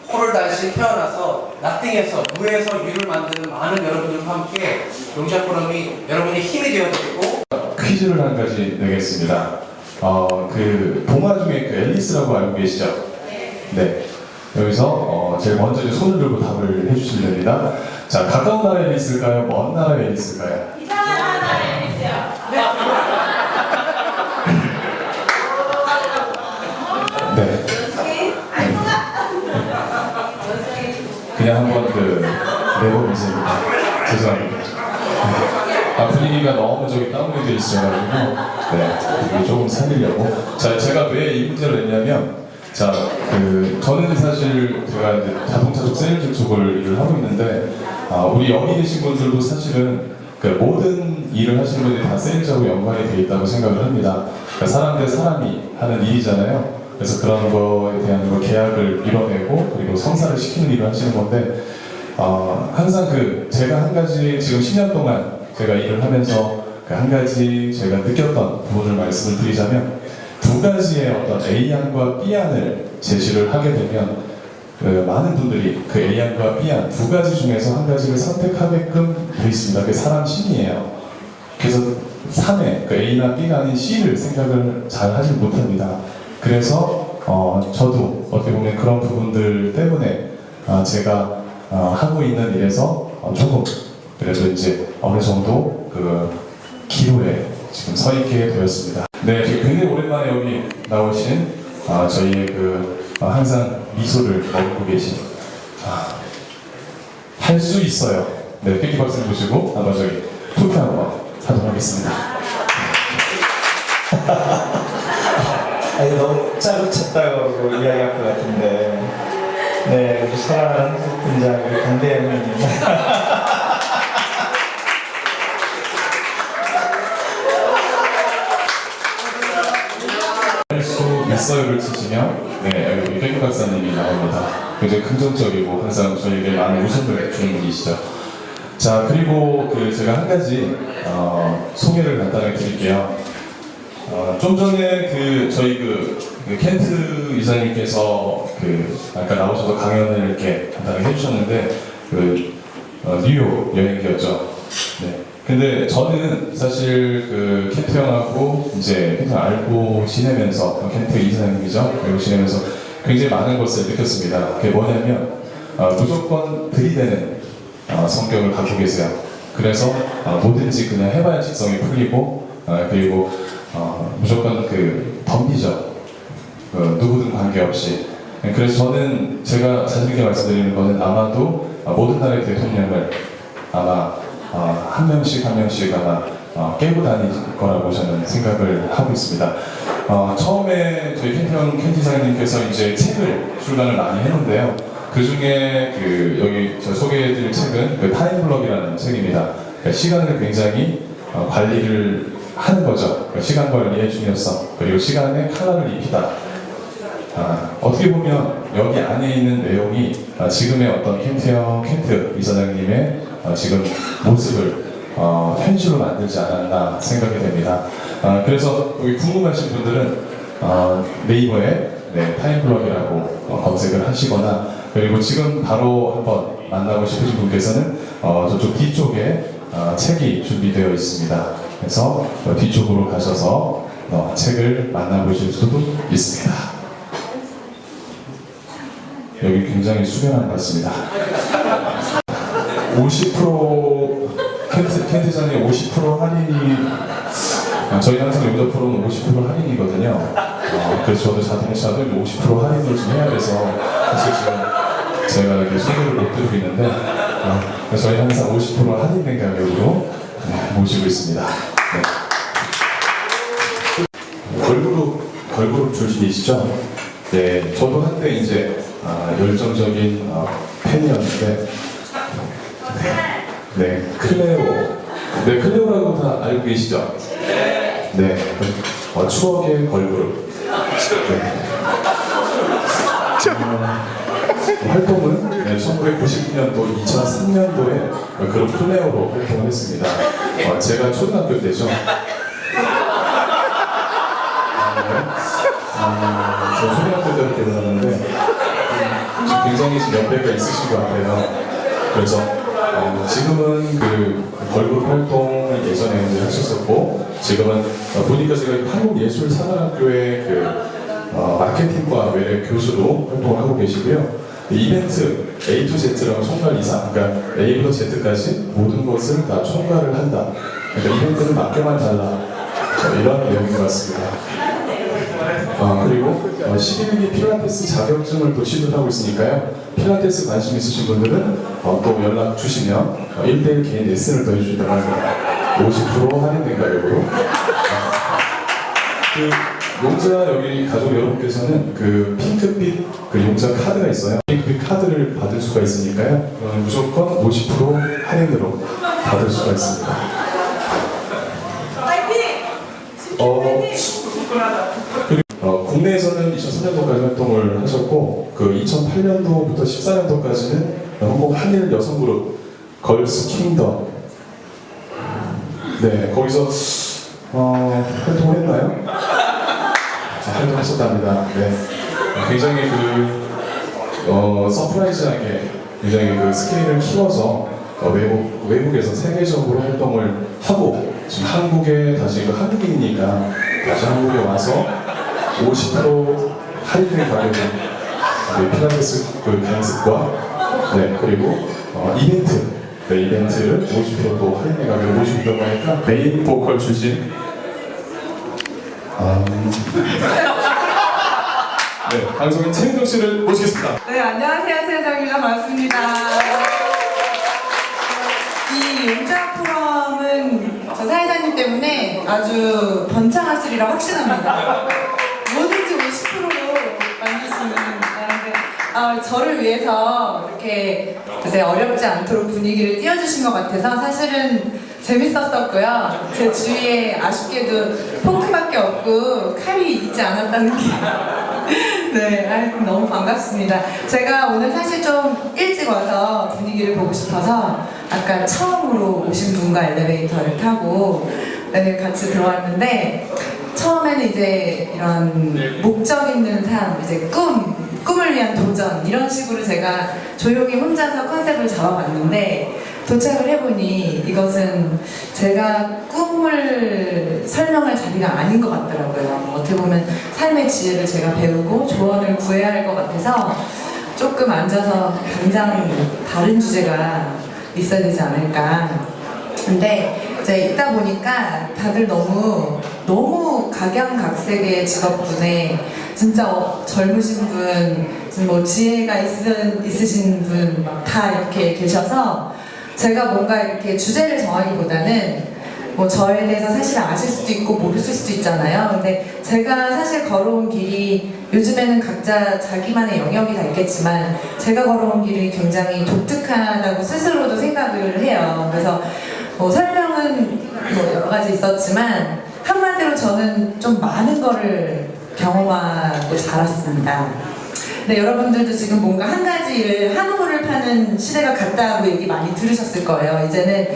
코를 다시 태어나서 나띵에서 무에서 유를 만드는 많은 여러분들과 함께 용자 포럼이 여러분의 힘이 되어드리고 퀴즈를 한 가지 내겠습니다. 그 동화 중에 그 앨리스라고 알고 계시죠? 네. 여기서 제일 먼저 이제 손을 들고 답을 해주시면 됩니다. 자, 가까운 나라에 앨리스일까요? 먼 나라에 앨리스일까요? 이상한 나라에 있어요. 네. 그냥 한번 내보면서 죄송합니다. 분위기가 너무 다운되어 있어가지고 이게 조금 살리려고. 자, 제가 왜 이 문제를 냈냐면 저는 사실 제가 이제 자동차 쪽 세일즈 쪽을 일을 하고 있는데 우리 여기 계신 분들도 사실은 모든 일을 하시는 분들이 다 세일즈하고 연관이 되어 있다고 생각을 합니다. 그러니까 사람 대 사람이 하는 일이잖아요. 그래서 그런 거에 대한 계약을 이뤄내고 그리고 성사를 시키는 일을 하시는 건데 항상 제가 한 가지 지금 10년 동안 제가 일을 하면서 한 가지 제가 느꼈던 부분을 말씀을 드리자면 두 가지의 어떤 A안과 B안을 제시를 하게 되면 많은 분들이 A안과 B안 두 가지 중에서 한 가지를 선택하게끔 되어 있습니다. 그게 사람 심리예요. 그래서 3회 A나 B가 아닌 C를 생각을 잘 하지 못합니다. 그래서 저도 어떻게 보면 그런 부분들 때문에 제가 하고 있는 일에서 조금 그래도 이제 어느 정도 기로에 지금 서 있게 되었습니다. 네, 지금 굉장히 오랜만에 여기 나오신 저희의 항상 미소를 머금고 계신 할 수 있어요. 네, 삐끼 박수를 보시고 한번 투표 한번 하도록 하겠습니다. 아니 너무 짜고 이야기할 것 같은데 네 우리 사랑하는 분장 우리 강대현입니다. 할 수 있어요를 치시면 네 여기 삐끼 박사님이 나옵니다. 굉장히 긍정적이고 항상 저희에게 많은 웃음을 주는 분이시죠. 자, 그리고 제가 한 가지 소개를 간단하게 드릴게요. 좀 전에 저희 켄트 이사님께서 아까 나오셔서 강연을 이렇게 간단하게 해주셨는데 뉴욕 여행기였죠. 네. 근데 저는 사실 켄트 형하고 이제 켄트 알고 지내면서 켄트 이사님이죠. 알고 지내면서 굉장히 많은 것을 느꼈습니다. 그게 뭐냐면 무조건 들이대는 성격을 갖고 계세요. 그래서 뭐든지 그냥 해봐야 직성이 풀리고 그리고 무조건 덤비죠. 누구든 관계없이. 그래서 저는 제가 자신있게 말씀드리는 거는 아마도 모든 나라의 대통령을 아마 한 명씩 아마 깨고 다닐 거라고 저는 생각을 하고 있습니다. 처음에 저희 켄티 사장님께서 이제 책을 출간을 많이 했는데요. 그 중에 여기 저 소개해드릴 책은 타임블럭이라는 책입니다. 그러니까 시간을 굉장히 관리를 하는 거죠. 시간 관리의 중요성, 그리고 시간에 칼날을 입히다. 어떻게 보면 여기 안에 있는 내용이 지금의 어떤 켄트 이사장님의 지금 모습을 현실로 만들지 않았나 생각이 됩니다. 그래서 여기 궁금하신 분들은 네이버에 타임블럭이라고 검색을 하시거나, 그리고 지금 바로 한번 만나고 싶으신 분께서는 저쪽 뒤쪽에 책이 준비되어 있습니다. 그래서 뒤쪽으로 가셔서 책을 만나보실 수도 있습니다. 여기 굉장히 수려한 것 같습니다. 50% 켄트장의 50% 할인이, 저희 항상 용접 프로는 50% 할인이거든요. 그래서 저도 자동차도 50% 할인을 좀 해야 돼서 사실 지금 제가 이렇게 소개를 못 드리고 있는데, 그래서 저희 항상 50% 할인된 가격으로 모시고 있습니다. 걸그룹 출신이시죠? 네, 저도 한때 이제 열정적인 팬이었는데, 클레오라고 다 알고 계시죠? 네, 추억의 걸그룹. 활동은 1999년도, 2003년도에 그룹 클레오로 활동을 했습니다. 제가 초등학교 때죠. 저 초등학교 때로 기억나는데 굉장히 연배가 있으신 것 같아요. 그래서 지금은 그 걸그룹 활동을 예전에 이제 하셨었고, 지금은 보니까 제가 한국예술사관학교의 그 마케팅과 외래 교수로 활동을 하고 계시고요. 이벤트 A to Z라고 총괄 이사, 그러니까 A부터 Z까지 모든 것을 다 총괄을 한다. 그러니까 이벤트를 맡겨만 달라. 이런 내용인 것 같습니다. 그리고 11기 필라테스 자격증을 또 취득을 하고 있으니까요. 필라테스 관심 있으신 분들은 또 연락 주시면 1대1 개인 레슨을 더 해주시도록 합니다. 50% 할인된 가격으로. 그 용자 여기 가족 여러분께서는 그 핑크빛 그 용자 카드가 있어요. 핑크빛 카드를 받을 수가 있으니까요. 무조건 50% 할인으로 받을 수가 있습니다. 그리고 국내에서는 2003년도까지 활동을 하셨고, 그 2008년도부터 14년도까지는 한국 한일 여성 그룹 걸스 킹덤, 거기서 활동을 했나요? 활동하셨답니다. 굉장히 서프라이즈하게 굉장히 그 스케일을 키워서 외국에서 세계적으로 활동을 하고, 지금 한국에 다시 한국인이니까 다시 한국에 와서 50% 할인된 가격에 필라테스 그 강습과 그리고 이벤트를 50%또 할인된 가격에 모시려고 하니까 메인 보컬 출신 방송인 최은정 씨를 모시겠습니다. 네, 안녕하세요. 최은정입니다. 반갑습니다. 이 용자 포럼은 저 사회자님 때문에 아주 번창하시리라 확신합니다. 뭐든지 50%로 만드시는 분인데, 저를 위해서 이렇게 이제 어렵지 않도록 분위기를 띄워주신 것 같아서 사실은 재밌었었고요. 제 주위에 아쉽게도 펑크밖에 없고 칼이 있지 않았다는 게 너무 반갑습니다. 제가 오늘 사실 좀 일찍 와서 분위기를 보고 싶어서 아까 처음으로 오신 분과 엘리베이터를 타고 같이 들어왔는데, 처음에는 이제 이런 목적 있는 삶, 이제 꿈을 위한 도전, 이런 식으로 제가 조용히 혼자서 컨셉을 잡아봤는데, 도착을 해보니 이것은 제가 꿈을 설명할 자리가 아닌 것 같더라고요. 어떻게 보면 삶의 지혜를 제가 배우고 조언을 구해야 할 것 같아서 조금 앉아서 당장 다른 주제가 있어야 되지 않을까. 근데 이제 있다 보니까 다들 너무 각양각색의 직업군에 진짜 젊으신 분, 뭐 지혜가 있으신 분 다 이렇게 계셔서, 제가 뭔가 이렇게 주제를 정하기보다는 뭐 저에 대해서 사실 아실 수도 있고 모르실 수도 있잖아요. 근데 제가 사실 걸어온 길이, 요즘에는 각자 자기만의 영역이 다 있겠지만 제가 걸어온 길이 굉장히 독특하다고 스스로도 생각을 해요. 그래서 설명은 뭐 여러 가지 있었지만 한마디로 저는 좀 많은 거를 경험하고 자랐습니다. 네, 여러분들도 지금 뭔가 한 가지 일을 한 우물을 파는 시대가 갔다고 얘기 많이 들으셨을 거예요. 이제는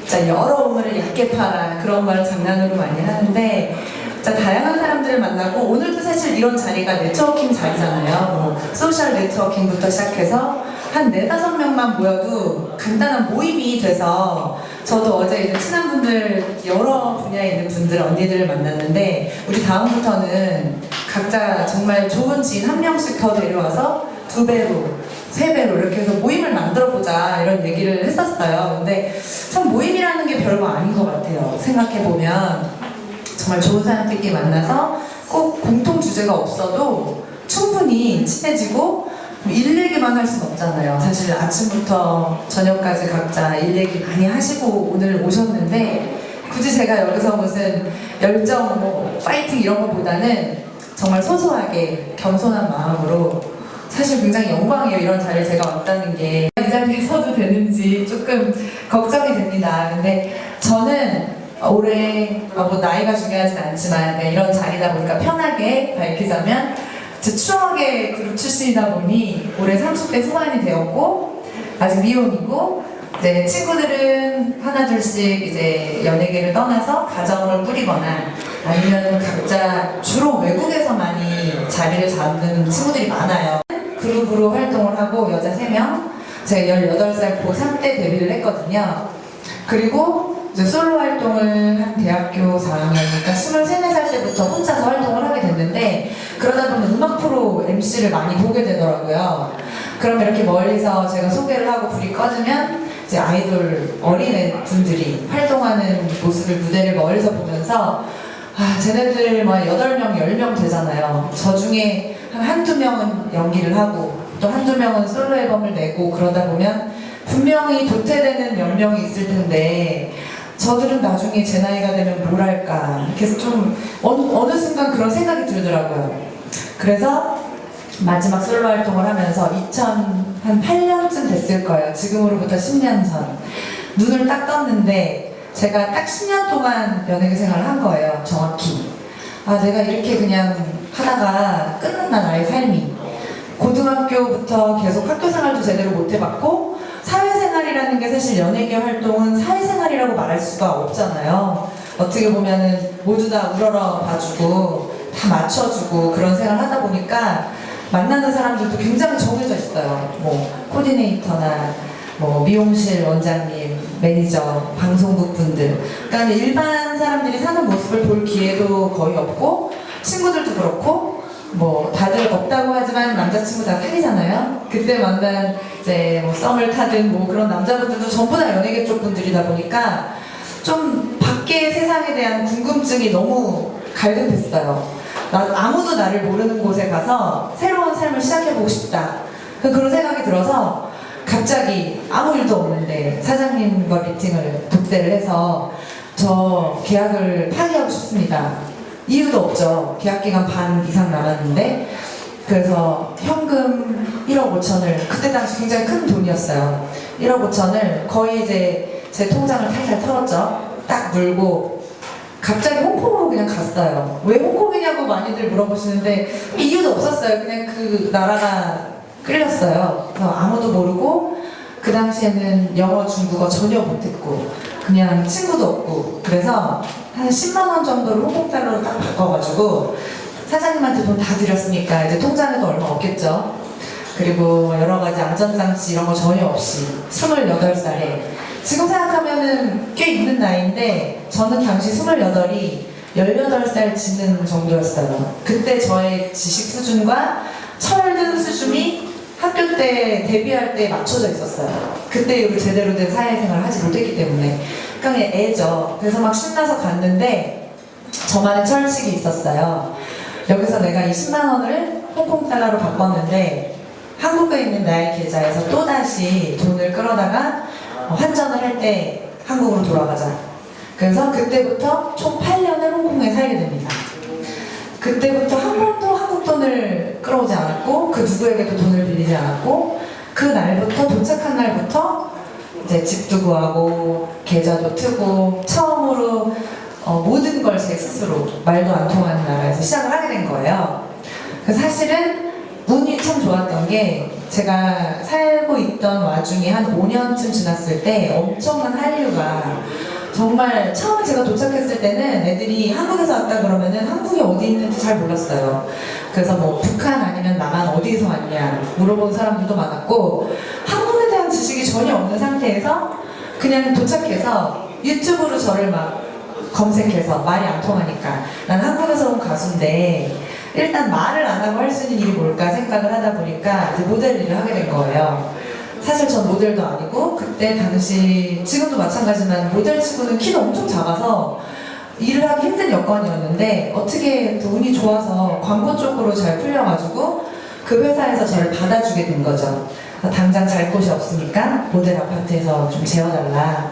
진짜 여러 우물을 얕게 파라 그런 말을 장난으로 많이 하는데 진짜 다양한 사람들을 만나고 오늘도 사실 이런 자리가 네트워킹 자리잖아요. 뭐 소셜 네트워킹부터 시작해서 한 4-5명만 모여도 간단한 모임이 돼서 저도 어제 이제 친한 분들 여러 분야에 있는 분들 언니들을 만났는데 우리 다음부터는 각자 정말 좋은 지인 한 명씩 더 데려와서 2배로 3배로 이렇게 해서 모임을 만들어보자 이런 얘기를 했었어요. 근데 참 모임이라는 게 별거 아닌 것 같아요. 생각해보면 정말 좋은 사람들끼리 만나서 꼭 공통 주제가 없어도 충분히 친해지고 일 얘기만 할 수는 없잖아요. 사실 아침부터 저녁까지 각자 일 얘기 많이 하시고 오늘 오셨는데 굳이 제가 여기서 무슨 열정, 뭐 파이팅 이런 것보다는 정말 소소하게 겸손한 마음으로 사실 굉장히 영광이에요. 이런 자리에 제가 왔다는 게 이 자리에 서도 되는지 조금 걱정이 됩니다. 근데 저는 올해 뭐 나이가 중요하진 않지만 이런 자리다 보니까 편하게 밝히자면 제 추억의 그룹 출신이다 보니 올해 30대 후반이 되었고 아직 미혼이고 이제 친구들은 하나둘씩 이제 연예계를 떠나서 가정을 꾸리거나 아니면 각자 주로 외국에서 많이 자리를 잡는 친구들이 많아요. 그룹으로 활동을 하고 여자 3명, 제가 18살 고3 때 데뷔를 했거든요. 그리고 이제 솔로 활동을 한 대학교 4학년이니까 23-4살 때부터 혼자서 활동을 하게 됐는데 그러다 보면 음악 프로 MC를 많이 보게 되더라고요. 그럼 이렇게 멀리서 제가 소개를 하고 불이 꺼지면 이제 아이돌 어린애 분들이 활동하는 모습을 무대를 멀리서 보면서 아, 쟤네들 뭐 8명, 10명 되잖아요. 저 중에 한두 명은 연기를 하고 또 한두 명은 솔로 앨범을 내고 그러다 보면 분명히 도태되는 몇 명이 있을 텐데 저들은 나중에 제 나이가 되면 뭘 할까 그래서 좀 어느 순간 그런 생각이 들더라고요. 그래서 마지막 솔로 활동을 하면서 2008년쯤 됐을 거예요. 지금으로부터 10년 전 눈을 딱 떴는데 제가 딱 10년 동안 연예계 생활을 한 거예요. 정확히 아 내가 이렇게 그냥 하다가 끝났나 나의 삶이 고등학교부터 계속 학교 생활도 제대로 못 해봤고 사회생활이라는 게 사실 연예계 활동은 사회생활이라고 말할 수가 없잖아요. 어떻게 보면은 모두 다 우러러 봐주고 다 맞춰주고 그런 생활을 하다 보니까 만나는 사람들도 굉장히 정해져 있어요. 뭐 코디네이터나 뭐 미용실 원장님, 매니저, 방송국 분들 그러니까 일반 사람들이 사는 모습을 볼 기회도 거의 없고 친구들도 그렇고 뭐 다들 없다고 하지만 남자친구 다 사귀잖아요. 그때 만난 이제 뭐 썸을 타든 뭐 그런 남자분들도 전부 다 연예계 쪽 분들이다 보니까 좀 밖의 세상에 대한 궁금증이 너무 갈급했어요. 아무도 나를 모르는 곳에 가서 새로운 삶을 시작해보고 싶다. 그런 생각이 들어서 갑자기 아무 일도 없는데 사장님과 미팅을 독대를 해서 저 계약을 파기하고 싶습니다. 이유도 없죠. 계약 기간 반 이상 남았는데 그래서 현금 1억 5천을 그때 당시 굉장히 큰 돈이었어요. 1억 5천을 거의 이제 제 통장을 탈탈 털었죠. 딱 물고 갑자기 홍콩으로 그냥 갔어요. 왜 홍콩이냐고 많이들 물어보시는데 이유도 없었어요. 그냥 그 나라가 끌렸어요. 그래서 아무도 모르고 그 당시에는 영어, 중국어 전혀 못했고 그냥 친구도 없고 그래서 한 10만 원 정도를 홍콩 달러로 딱 바꿔가지고 사장님한테 돈 다 드렸으니까 이제 통장에도 얼마 없겠죠. 그리고 여러 가지 안전장치 이런 거 전혀 없이 28살에 지금 생각하면은 꽤 있는 나이인데 저는 당시 28이 18살 지는 정도였어요. 그때 저의 지식 수준과 철든 수준이 학교 때 데뷔할 때 맞춰져 있었어요. 그때 제대로 된 사회생활을 하지 못했기 때문에 그냥 애죠. 그래서 막 신나서 갔는데 저만의 철칙이 있었어요. 여기서 내가 이 10만 원을 홍콩 달러로 바꿨는데 한국에 있는 나의 계좌에서 또다시 돈을 끌어다가 환전을 할 때 한국으로 돌아가자. 그래서 그때부터 총 8년을 홍콩에 살게 됩니다. 그때부터 한 번도 한국 돈을 끌어오지 않았고 그 누구에게도 돈을 빌리지 않았고 그 날부터 도착한 날부터 이제 집도 구하고 계좌도 트고 처음으로 모든 걸 제 스스로 말도 안 통하는 나라에서 시작을 하게 된 거예요. 거예요. 그래서 사실은 운이 참 좋았던 게 제가 살고 있던 와중에 한 5년쯤 지났을 때 엄청난 한류가 정말 처음에 제가 도착했을 때는 애들이 한국에서 왔다 그러면은 한국이 어디 있는지 잘 몰랐어요. 그래서 뭐 북한 아니면 남한 어디에서 왔냐 물어본 사람들도 많았고 한국에 대한 지식이 전혀 없는 상태에서 그냥 도착해서 유튜브로 저를 막 검색해서 말이 안 통하니까 난 한국에서 온 가수인데 일단 말을 안 하고 할 수 있는 일이 뭘까 생각을 하다 보니까 이제 모델 일을 하게 된 거예요. 사실 전 모델도 아니고 그때 당시 지금도 마찬가지지만 모델 치고는 키도 엄청 작아서 일을 하기 힘든 여건이었는데 어떻게 또 운이 좋아서 광고 쪽으로 잘 풀려가지고 그 회사에서 저를 받아주게 된 거죠. 당장 잘 곳이 없으니까 모델 아파트에서 좀 재워달라.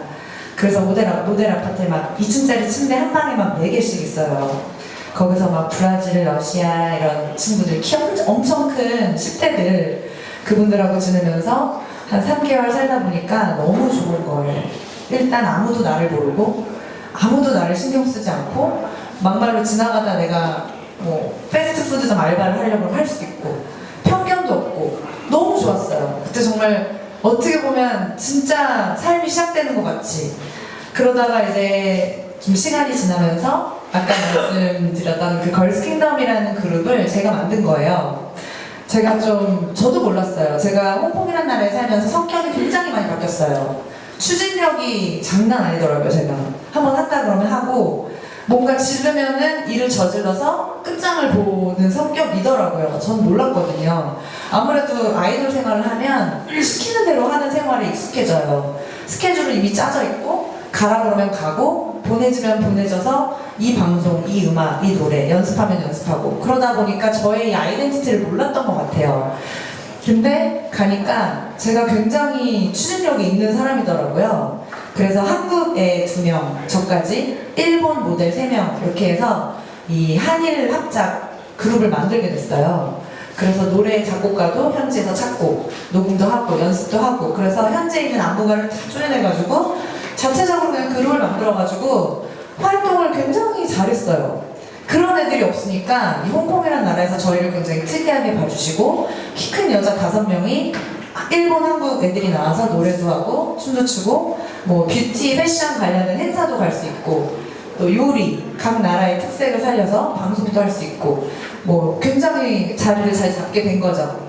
그래서 모델 아파트에 막 2층짜리 침대 한 방에 막 4개씩 있어요. 거기서 막 브라질, 러시아 이런 친구들 키 엄청 큰 10대들 그분들하고 지내면서 한 3개월 살다 보니까 너무 좋은 거예요. 일단 아무도 나를 모르고 아무도 나를 신경 쓰지 않고 막말로 지나가다 내가 뭐 패스트푸드점 알바를 하려고 할 수 있고 편견도 없고 너무 좋았어요. 그때 정말 어떻게 보면 진짜 삶이 시작되는 것 같이 그러다가 이제 좀 시간이 지나면서 아까 말씀드렸던 그 걸스 킹덤이라는 그룹을 제가 만든 거예요. 제가 저도 몰랐어요. 제가 홍콩이라는 나라에 살면서 성격이 굉장히 많이 바뀌었어요. 추진력이 장난 아니더라고요, 제가. 한번 한다 그러면 하고, 뭔가 지르면은 일을 저질러서 끝장을 보는 성격이더라고요. 전 몰랐거든요. 아무래도 아이돌 생활을 하면 시키는 대로 하는 생활에 익숙해져요. 스케줄은 이미 짜져 있고, 가라 그러면 가고, 보내주면 보내져서 이 방송, 이 음악, 이 노래 연습하면 연습하고 그러다 보니까 저의 아이덴티티를 몰랐던 것 같아요. 근데 가니까 제가 굉장히 추진력이 있는 사람이더라고요. 그래서 한국에 2명, 저까지 일본 모델 3명 이렇게 해서 이 한일 합작 그룹을 만들게 됐어요. 그래서 노래 작곡가도 현지에서 찾고 녹음도 하고 연습도 하고 그래서 현지에 있는 안무가를 다 쪼개내가지고 자체적으로 그냥 그룹을 만들어가지고 활동을 굉장히 잘했어요. 그런 애들이 없으니까 이 홍콩이라는 나라에서 저희를 굉장히 특이하게 봐주시고 키 큰 여자 5명이 일본, 한국 애들이 나와서 노래도 하고 춤도 추고 뭐 뷰티, 패션 관련된 행사도 갈 수 있고 또 요리, 각 나라의 특색을 살려서 방송도 할 수 있고 뭐 굉장히 자리를 잘 잡게 된 거죠.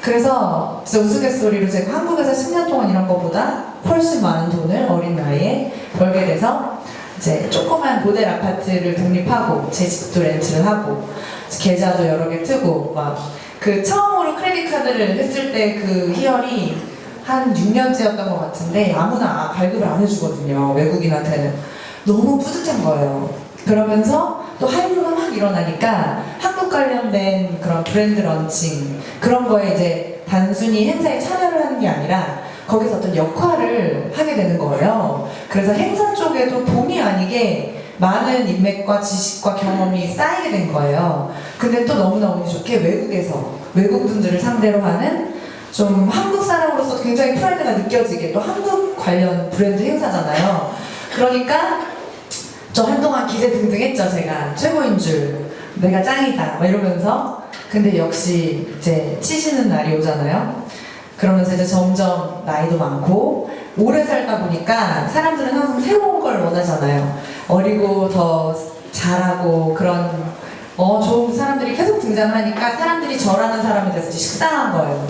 그래서 진짜 우스갯소리로 제가 한국에서 10년 동안 이런 것보다 훨씬 많은 돈을 어린 나이에 벌게 돼서 이제 조그만 모델 아파트를 독립하고 제 집도 렌트를 하고 계좌도 여러 개 트고 막 그 처음으로 크레딧 카드를 했을 때 그 희열이 한 6년째였던 것 같은데 아무나 발급을 안 해주거든요. 외국인한테는. 너무 뿌듯한 거예요. 그러면서 또 한류가 막 일어나니까 한국 관련된 그런 브랜드 런칭 그런 거에 이제 단순히 행사에 참여를 하는 게 아니라 거기서 어떤 역할을 하게 되는 거예요. 그래서 행사 쪽에도 본의 아니게 많은 인맥과 지식과 경험이 쌓이게 된 거예요. 근데 또 너무나 운이 좋게 외국 분들을 상대로 하는 좀 한국 사람으로서 굉장히 프라이드가 느껴지게 또 한국 관련 브랜드 행사잖아요. 그러니까 저 한동안 기세등등했죠. 제가 최고인 줄 내가 짱이다 막 이러면서 근데 역시 이제 치시는 날이 오잖아요. 그러면서 이제 점점 나이도 많고 오래 살다 보니까 사람들은 항상 새로운 걸 원하잖아요. 어리고 더 잘하고 그런 좋은 사람들이 계속 등장하니까 사람들이 저라는 사람에 대해서 식상한 거예요.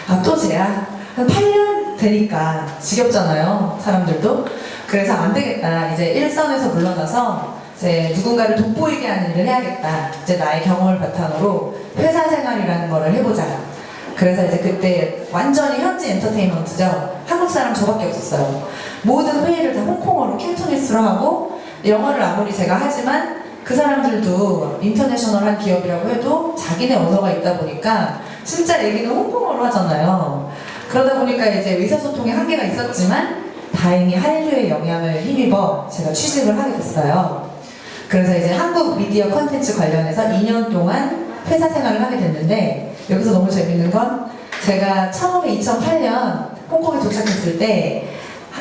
아, 또 쟤야? 한 8년 되니까 지겹잖아요, 사람들도. 그래서 안 되겠다. 이제 일선에서 물러나서 이제 누군가를 돋보이게 하는 일을 해야겠다. 이제 나의 경험을 바탕으로 회사 생활이라는 거를 해보자. 그래서 이제 그때 완전히 현지 엔터테인먼트죠. 한국 사람 저밖에 없었어요. 모든 회의를 다 홍콩어로 캔토니스로 하고 영어를 아무리 제가 하지만 그 사람들도 인터내셔널한 기업이라고 해도 자기네 언어가 있다 보니까 진짜 얘기는 홍콩어로 하잖아요. 그러다 보니까 이제 의사소통에 한계가 있었지만 다행히 한류의 영향을 힘입어 제가 취직을 하게 됐어요. 그래서 이제 한국 미디어 컨텐츠 관련해서 2년 동안 회사 생활을 하게 됐는데 여기서 너무 재밌는 건 제가 처음에 2008년 홍콩에 도착했을 때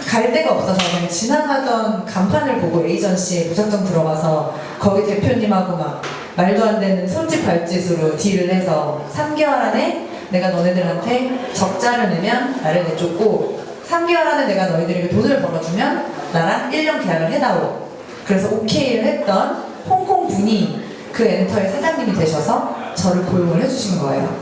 갈 데가 없어서 그냥 지나가던 간판을 보고 에이전시에 무작정 들어가서 거기 대표님하고 막 말도 안 되는 손짓 발짓으로 딜을 해서 3개월 안에 내가 너네들한테 적자를 내면 나를 내쫓고 3개월 안에 내가 너희들에게 돈을 벌어주면 나랑 1년 계약을 해다오. 그래서 오케이를 했던 홍콩 분이 그 엔터의 사장님이 되셔서 저를 고용을 해주신 거예요.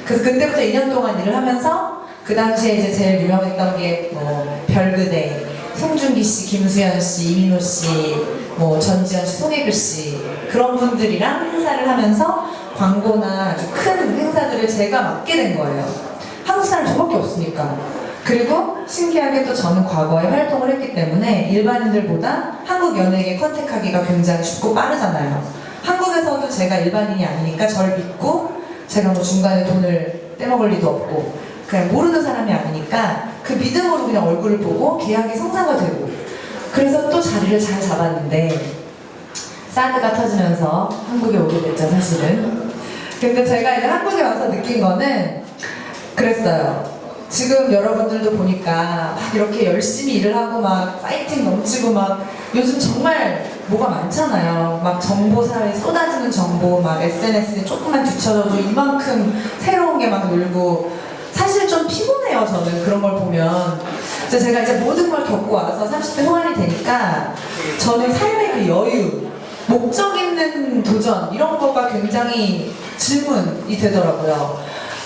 그래서 그때부터 2년 동안 일을 하면서 그 당시에 이제 제일 유명했던 게 뭐 별그대, 송중기 씨, 김수현 씨, 이민호 씨, 뭐 전지현 씨, 송혜교 씨 그런 분들이랑 행사를 하면서 광고나 아주 큰 행사들을 제가 맡게 된 거예요. 한국 사람 저밖에 없으니까. 그리고 신기하게 또 저는 과거에 활동을 했기 때문에 일반인들보다 한국 연예계 컨택하기가 굉장히 쉽고 빠르잖아요. 한국에서도 제가 일반인이 아니니까 저를 믿고 제가 뭐 중간에 돈을 떼먹을 리도 없고 그냥 모르는 사람이 아니니까 그 믿음으로 그냥 얼굴을 보고 계약이 성사가 되고 그래서 또 자리를 잘 잡았는데 사드가 터지면서 한국에 오게 됐죠 사실은. 근데 제가 이제 한국에 와서 느낀 거는 그랬어요. 지금 여러분들도 보니까 막 이렇게 열심히 일을 하고 막 파이팅 넘치고 막 요즘 정말 뭐가 많잖아요. 막 정보사회에 쏟아지는 정보, 막 SNS에 조금만 뒤쳐져도 이만큼 새로운 게 막 늘고 사실 좀 피곤해요. 저는 그런 걸 보면 이제 제가 이제 모든 걸 겪고 와서 30대 후반이 되니까 저는 삶의 그 여유, 목적 있는 도전 이런 거가 굉장히 질문이 되더라고요.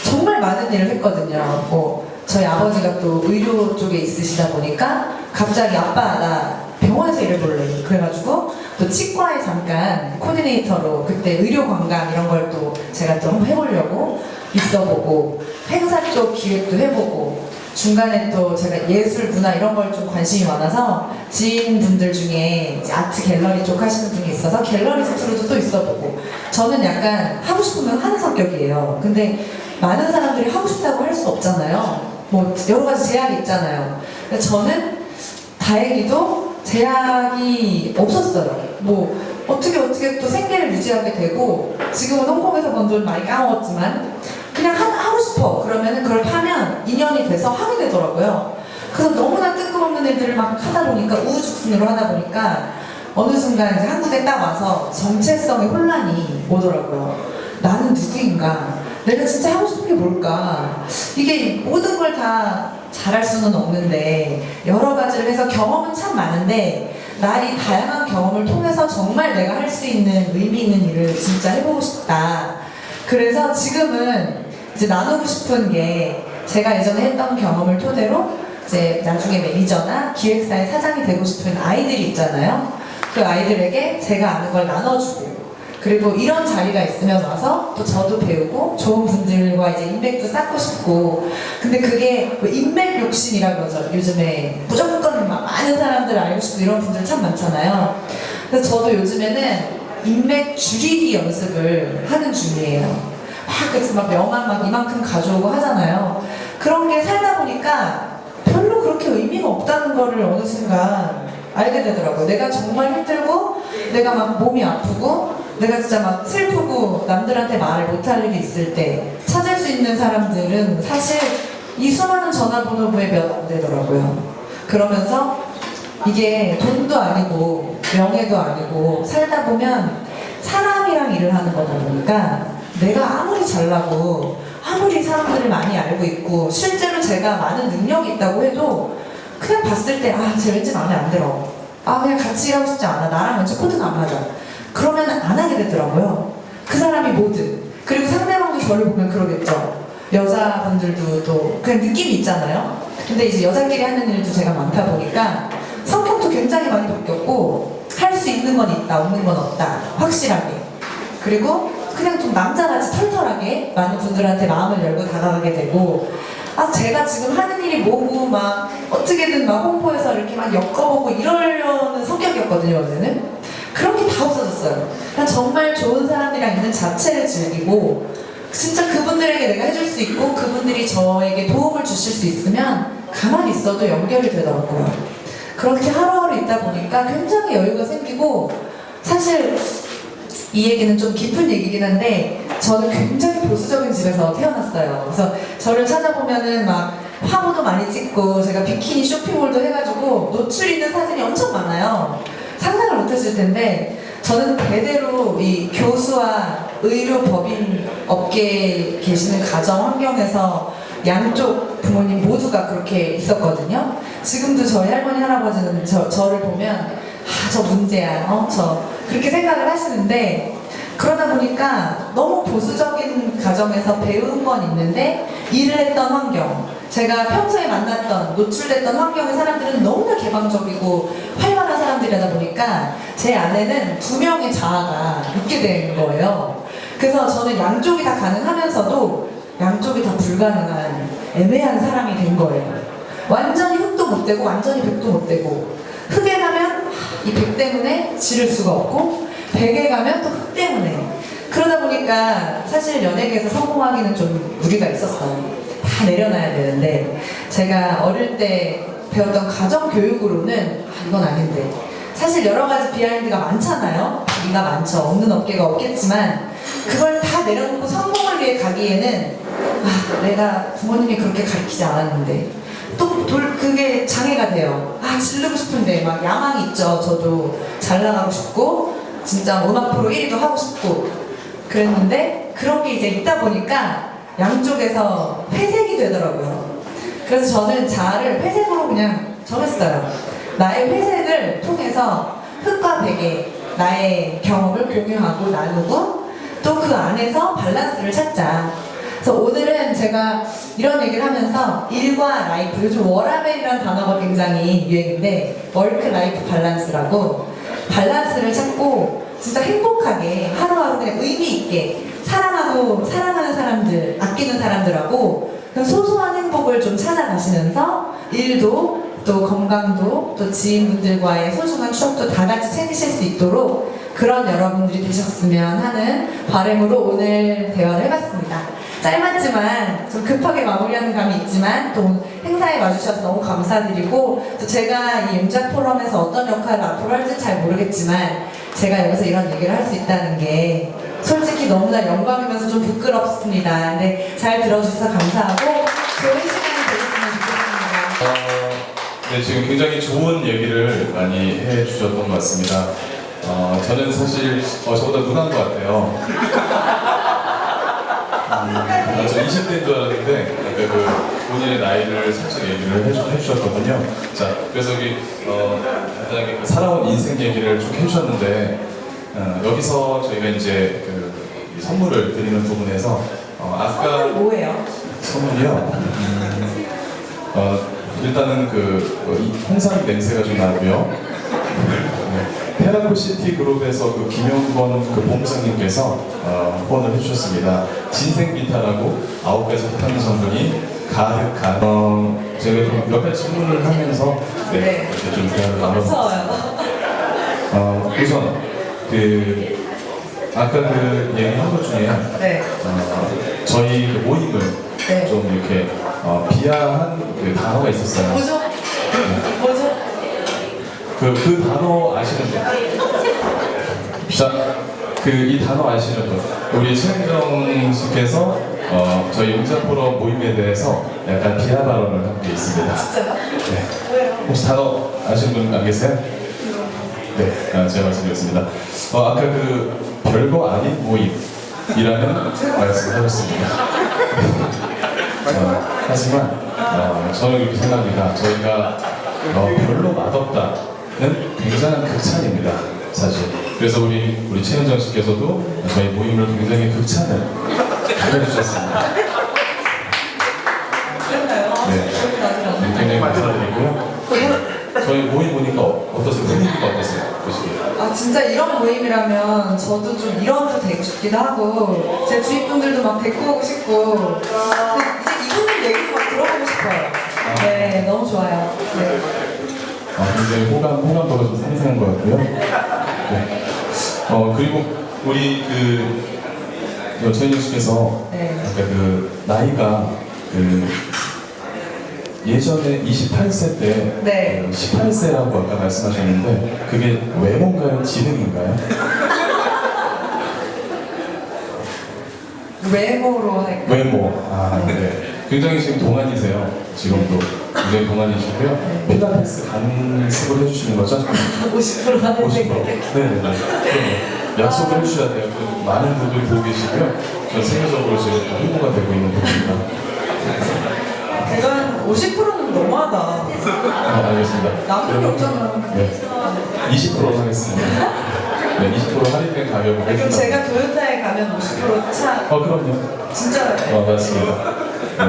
정말 많은 일을 했거든요. 뭐 저희 아버지가 또 의료 쪽에 있으시다 보니까 갑자기 아빠 나 병원에서 일해볼래 그래가지고 또 치과에 잠깐 코디네이터로 그때 의료 관광 이런 걸 또 제가 또 한번 해보려고 있어보고 행사 쪽 기획도 해보고 중간에 또 제가 예술 문화 이런 걸 좀 관심이 많아서 지인분들 중에 이제 아트 갤러리 쪽 하시는 분이 있어서 갤러리스트로도 또 있어보고 저는 약간 하고 싶으면 하는 성격이에요. 근데 많은 사람들이 하고 싶다고 할 수 없잖아요. 뭐 여러 가지 제약이 있잖아요. 근데 저는 다행히도 제약이 없었어요. 뭐 어떻게 또 생계를 유지하게 되고 지금은 홍콩에서 번 돈 많이 까먹었지만 그냥 하고 싶어. 그러면은 그걸 하면 인연이 돼서 하게 되더라고요. 그래서 너무나 뜬금없는 일들을 막 하다 보니까 우후죽순으로 하다 보니까 어느 순간 이제 한국에 딱 와서 정체성의 혼란이 오더라고요. 나는 누구인가? 내가 진짜 하고 싶은 게 뭘까? 이게 모든 걸 다 잘할 수는 없는데 여러 가지를 해서 경험은 참 많은데 나 이 다양한 경험을 통해서 정말 내가 할 수 있는 의미 있는 일을 진짜 해보고 싶다. 그래서 지금은 이제 나누고 싶은 게 제가 예전에 했던 경험을 토대로 이제 나중에 매니저나 기획사의 사장이 되고 싶은 아이들이 있잖아요. 그 아이들에게 제가 아는 걸 나눠주고 그리고 이런 자리가 있으면 와서 또 저도 배우고 좋은 분들과 이제 인맥도 쌓고 싶고 근데 그게 뭐 인맥 욕심이라 그러죠. 요즘에 무조건 막 많은 사람들을 알고 싶고 이런 분들 참 많잖아요. 그래서 저도 요즘에는 인맥 줄이기 연습을 하는 중이에요. 그래서 막 명함 막 이만큼 가져오고 하잖아요. 그런 게 살다 보니까 별로 그렇게 의미가 없다는 거를 어느 순간 알게 되더라고요. 내가 정말 힘들고 내가 막 몸이 아프고 내가 진짜 막 슬프고 남들한테 말을 못할 일이 있을 때 찾을 수 있는 사람들은 사실 이 수많은 전화번호부에 몇 안 되더라고요. 그러면서 이게 돈도 아니고 명예도 아니고 살다 보면 사람이랑 일을 하는 거다 보니까 내가 아무리 잘나고 아무리 사람들을 많이 알고 있고 실제로 제가 많은 능력이 있다고 해도 그냥 봤을 때 쟤 왠지 마음에 안 들어. 그냥 같이 일하고 싶지 않아. 나랑 왠지 코드가 안 맞아. 그러면 안 하게 되더라고요. 그 사람이 뭐든. 그리고 상대방도 저를 보면 그러겠죠. 여자분들도 또 그냥 느낌이 있잖아요. 근데 이제 여자끼리 하는 일도 제가 많다 보니까 성격도 굉장히 많이 바뀌었고 할 수 있는 건 있다, 없는 건 없다. 확실하게. 그리고 그냥 좀 남자같이 털털하게 많은 분들한테 마음을 열고 다가가게 되고 제가 지금 하는 일이 뭐고 막 어떻게든 막 홍보해서 이렇게 막 엮어보고 이러려는 성격이었거든요 원래는. 그런 게 다 없어졌어요. 그냥 정말 좋은 사람들이랑 있는 자체를 즐기고 진짜 그분들에게 내가 해줄 수 있고 그분들이 저에게 도움을 주실 수 있으면 가만히 있어도 연결이 되더라고요. 그렇게 하루하루 있다 보니까 굉장히 여유가 생기고 사실 이 얘기는 좀 깊은 얘기긴 한데 저는 굉장히 보수적인 집에서 태어났어요. 그래서 저를 찾아보면은 막 화보도 많이 찍고 제가 비키니 쇼핑몰도 해가지고 노출 있는 사진이 엄청 많아요. 상상을 못했을 텐데 저는 대대로 이 교수와 의료 법인 업계에 계시는 가정 환경에서 양쪽 부모님 모두가 그렇게 있었거든요. 지금도 저희 할머니 할아버지는 저를 보면 저 문제야, 저 그렇게 생각을 하시는데, 그러다 보니까 너무 보수적인 가정에서 배운 건 있는데 일을 했던 환경, 제가 평소에 만났던 노출됐던 환경의 사람들은 너무나 개방적이고 활발한 사람들이다 보니까 제 안에는 두 명의 자아가 있게 된 거예요. 그래서 저는 양쪽이 다 가능하면서도 양쪽이 다 불가능한 애매한 사람이 된 거예요. 완전히 흑도 못 되고 완전히 백도 못 되고, 흑에 가면 이 백 때문에 지를 수가 없고 백에 가면 또 흑 때문에. 그러다 보니까 사실 연예계에서 성공하기는 좀 무리가 있었어요. 다 내려놔야 되는데, 제가 어릴 때 배웠던 가정교육으로는 이건 아닌데, 사실 여러 가지 비하인드가 많잖아요. 비리가 많죠. 없는 업계가 없겠지만 그걸 다 내려놓고 성공을 위해 가기에는 내가 부모님이 그렇게 가르치지 않았는데 또 그게 장애가 돼요. 지르고 싶은데 막 야망이 있죠. 저도 잘 나가고 싶고 진짜 음악 프로 1위도 하고 싶고 그랬는데, 그런 게 이제 있다 보니까 양쪽에서 회색이 되더라고요. 그래서 저는 자아를 회색으로 그냥 정했어요. 나의 회색을 통해서 흑과 백의 나의 경험을 공유하고 나누고 또 그 안에서 밸런스를 찾자. 그래서 오늘은 제가 이런 얘기를 하면서 일과 라이프, 요즘 워라벨이라는 단어가 굉장히 유행인데 워크 라이프 밸런스라고, 밸런스를 찾고 진짜 행복하게 하루하루 그냥 의미 있게 사랑하고 사랑하는 사람들, 아끼는 사람들하고 그런 소소한 행복을 좀 찾아가시면서 일도 또 건강도 또 지인분들과의 소중한 추억도 다 같이 챙기실 수 있도록 그런 여러분들이 되셨으면 하는 바람으로 오늘 대화를 해봤습니다. 짧았지만 좀 급하게 마무리하는 감이 있지만 또 행사에 와주셔서 너무 감사드리고, 또 제가 이 영작 포럼에서 어떤 역할을 앞으로 할지 잘 모르겠지만 제가 여기서 이런 얘기를 할 수 있다는 게 솔직히 너무나 영광이면서 좀 부끄럽습니다. 근데 잘 들어주셔서 감사하고 좋은 시간이 되셨으면 좋겠습니다. 네, 지금 굉장히 좋은 얘기를 많이 해주셨던 것 같습니다. 저는 사실 저보다 누나인 것 같아요. 저 20대인 줄 알았는데 그 본인의 나이를 살짝 얘기를 해주셨거든요. 자, 그래서 여기 간단하게 살아온 인생 얘기를 쭉 해주셨는데, 여기서 저희가 이제 이 선물을 드리는 부분에서 아까 선물이 뭐예요? 선물이요. 일단은 이 홍삼 냄새가 좀 나고요. 테라코 시티 그룹에서 그 김용건 그 본부장님께서 후원을 해주셨습니다. 진생 비타라고 9가지 비타민 성분이 가득한. 제가 좀 몇 가지 질문을 하면서 네. 이렇게 좀 대화를 나눠봤습니다. 무서워요. 우선 아까 그 얘기한 것 중에 네. 저희 그 모임을 네. 좀 이렇게 비하한 그 단어가 있었어요. 뭐죠? 뭐죠? 그 단어 아시는 분? 자, 이 단어 아시는 분? 우리 최은정 씨께서 저희 영작 포럼 모임에 대해서 약간 비하 발언을 한 게 있습니다. 진짜요? 네. 뭐예요? 혹시 단어 아시는 분 안 계세요? 네, 제가 말씀드렸습니다. 아까 그 별거 아닌 모임이라는 말씀을 하셨습니다. 하지만 저는 이렇게 생각합니다. 저희가 별로 맛없다는 굉장한 극찬입니다, 사실. 그래서 우리 최은정 씨께서도 저희 모임을 굉장히 극찬을 해주셨습니다. 그런가요? 네, 굉장히 감사드리고요. 저희 모임 보니까 어떠세요? 분위기가 어떠세요? 보시기에. 진짜 이런 모임이라면 저도 좀 일원도 되고 싶기도 하고 제 주위 분들도 막 데리고 오고 싶고, 근데 이제 이분들 얘기도 막 들어보고 싶어요. 네, 너무 좋아요. 네. 굉장히 호감도가 좀 상승한 것 같고요. 네. 그리고 우리 최은정 씨께서 네. 아까 나이가 예전에 28세 때 네. 18세라고 아까 말씀하셨는데 그게 외모인가요? 지능인가요? 외모로 할까요? 외모. 네. 굉장히 지금 동안이세요. 지금도. 굉장히 동안이시고요. 필라테스 강습을 해주시는 거죠? 50% 하는 50%. 생각에. 네네. 그럼 약속을 해주셔야 돼요. 그 많은 분들이 보고 계시고요. 전 세계적으로 지금 홍보가 되고 있는 부분입니다. 제가 50%는 너무하다. 알겠습니다. 남는 게 없잖아. 네. 20% 하겠습니다. 네, 20% 할인된 가격으로 그럼 해준다고. 제가 도요타에 가면 50% 그럼요. 진짜 맞습니다. 네.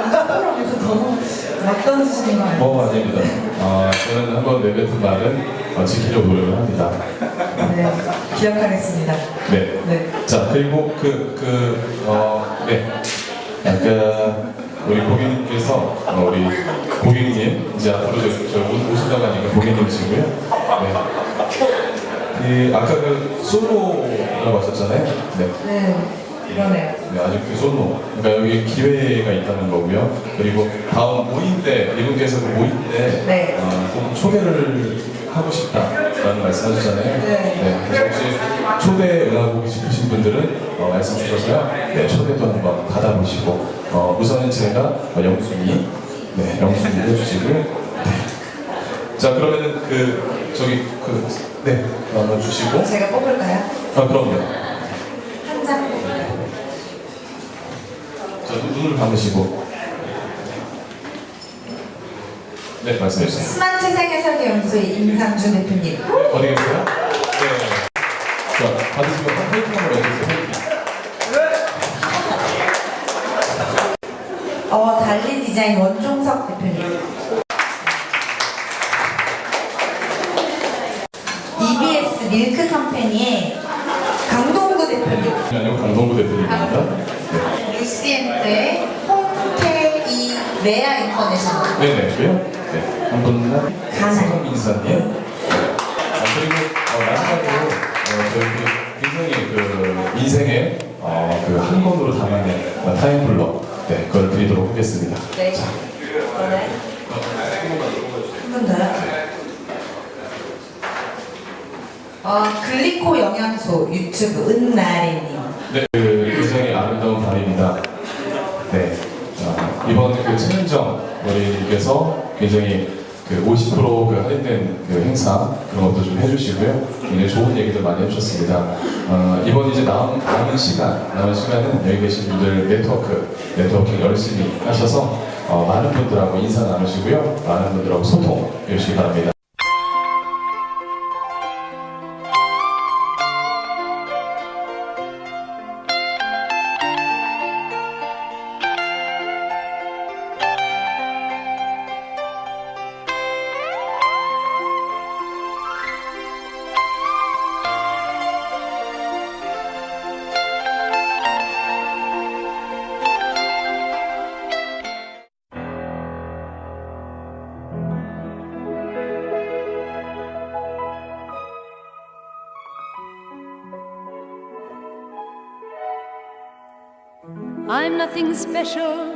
50%면서 너무 막 던지시는 거 아니에요? 아닙니다. 저는 한번 내뱉은 말은 지키려고 노력을 합니다. 네, 기억하겠습니다. 네. 네. 자, 그리고 네. 약간 우리 고객님께서, 우리 고객님, 이제 앞으로 오신다고 하니까 고객님이시고요. 네. 아까 그 솔로라고 하셨잖아요. 네. 네, 그러네요. 네, 아직 그 솔로. 그러니까 여기 기회가 있다는 거고요. 그리고 다음 모임 때, 이분께서 그 모임 때, 네. 좀 초대를 하고 싶다라는 말씀 하셨잖아요. 네. 그래서 혹시 초대 응하고 싶으신 분들은 말씀 주셔서요. 네, 초대도 한번 받아보시고, 우선은 제가 영순이, 네, 영순이 해주시고요. 네. 자, 그러면은 네, 한번 주시고. 제가 뽑을까요? 그럼요. 한 장. 자, 눈을 감으시고. 네, 말씀해 주세요. 스마트 세계설계연구소의 임상준 대표님. 어디 계세요? 네. 자, 받으시고 화이팅 한번 해주세요. 화이팅. 달리 디자인 원종석 대표님. EBS 밀크 컴퍼니의 강동구 대표님. 아니요, 강동구 대표님입니다. UCM대 홍태이 레아 인터내셔널. 네네, 그요? 네. 한 분은 가능. 인사님. 그리고 마지막으로 굉장히 인생의 한 권으로 담아낸 타임블럭, 네, 그걸 드리도록 하겠습니다. 네. 자, 한 분 더요? 글리코 영양소 유튜브 은나래님. 네, 굉장히 아름다운 밤입니다. 네, 이번 최은정 머리님께서 굉장히 50% 할인된 행사 그런 것도 좀 해주시고요. 굉장히 좋은 얘기들 많이 해주셨습니다. 이번 이제 남은 시간은 여기 계신 분들 네트워킹 열심히 하셔서 많은 분들하고 인사 나누시고요. 많은 분들하고 소통 해주시기 바랍니다. I'm nothing special.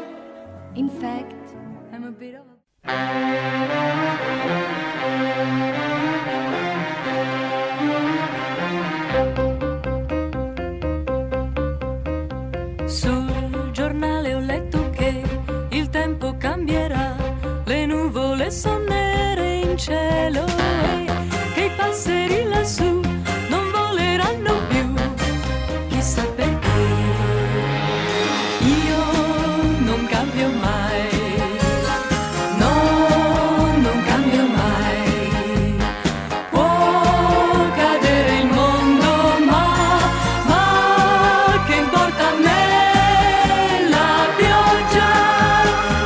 In fact, I'm a bit of a... Sul giornale ho letto che il tempo cambierà, le nuvole sono nere in cielo e che i passeri lassù non voleranno più, chissà perché. Io non cambio mai, no, non cambio mai. Può cadere il mondo, ma che importa a me? La pioggia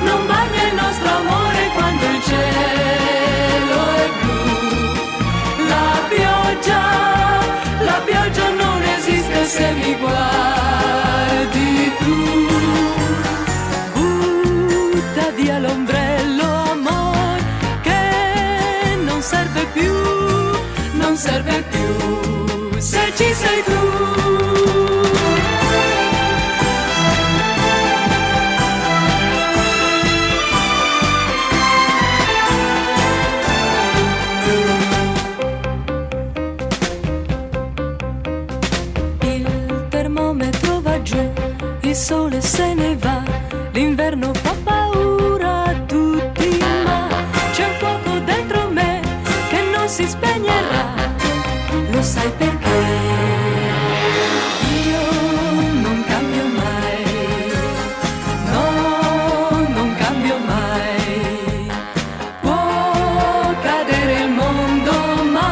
non bagna il nostro amore quando il cielo è blu. La pioggia non esiste se mi guardi tu. Butta via l'ombrello, amor, che non serve più, se ci sei tu. Il termometro va giù, il sole se ne va, l'inverno fa paura. si spegnerà, lo sai perché? Io non cambio mai, no, non cambio mai. Può cadere il mondo, ma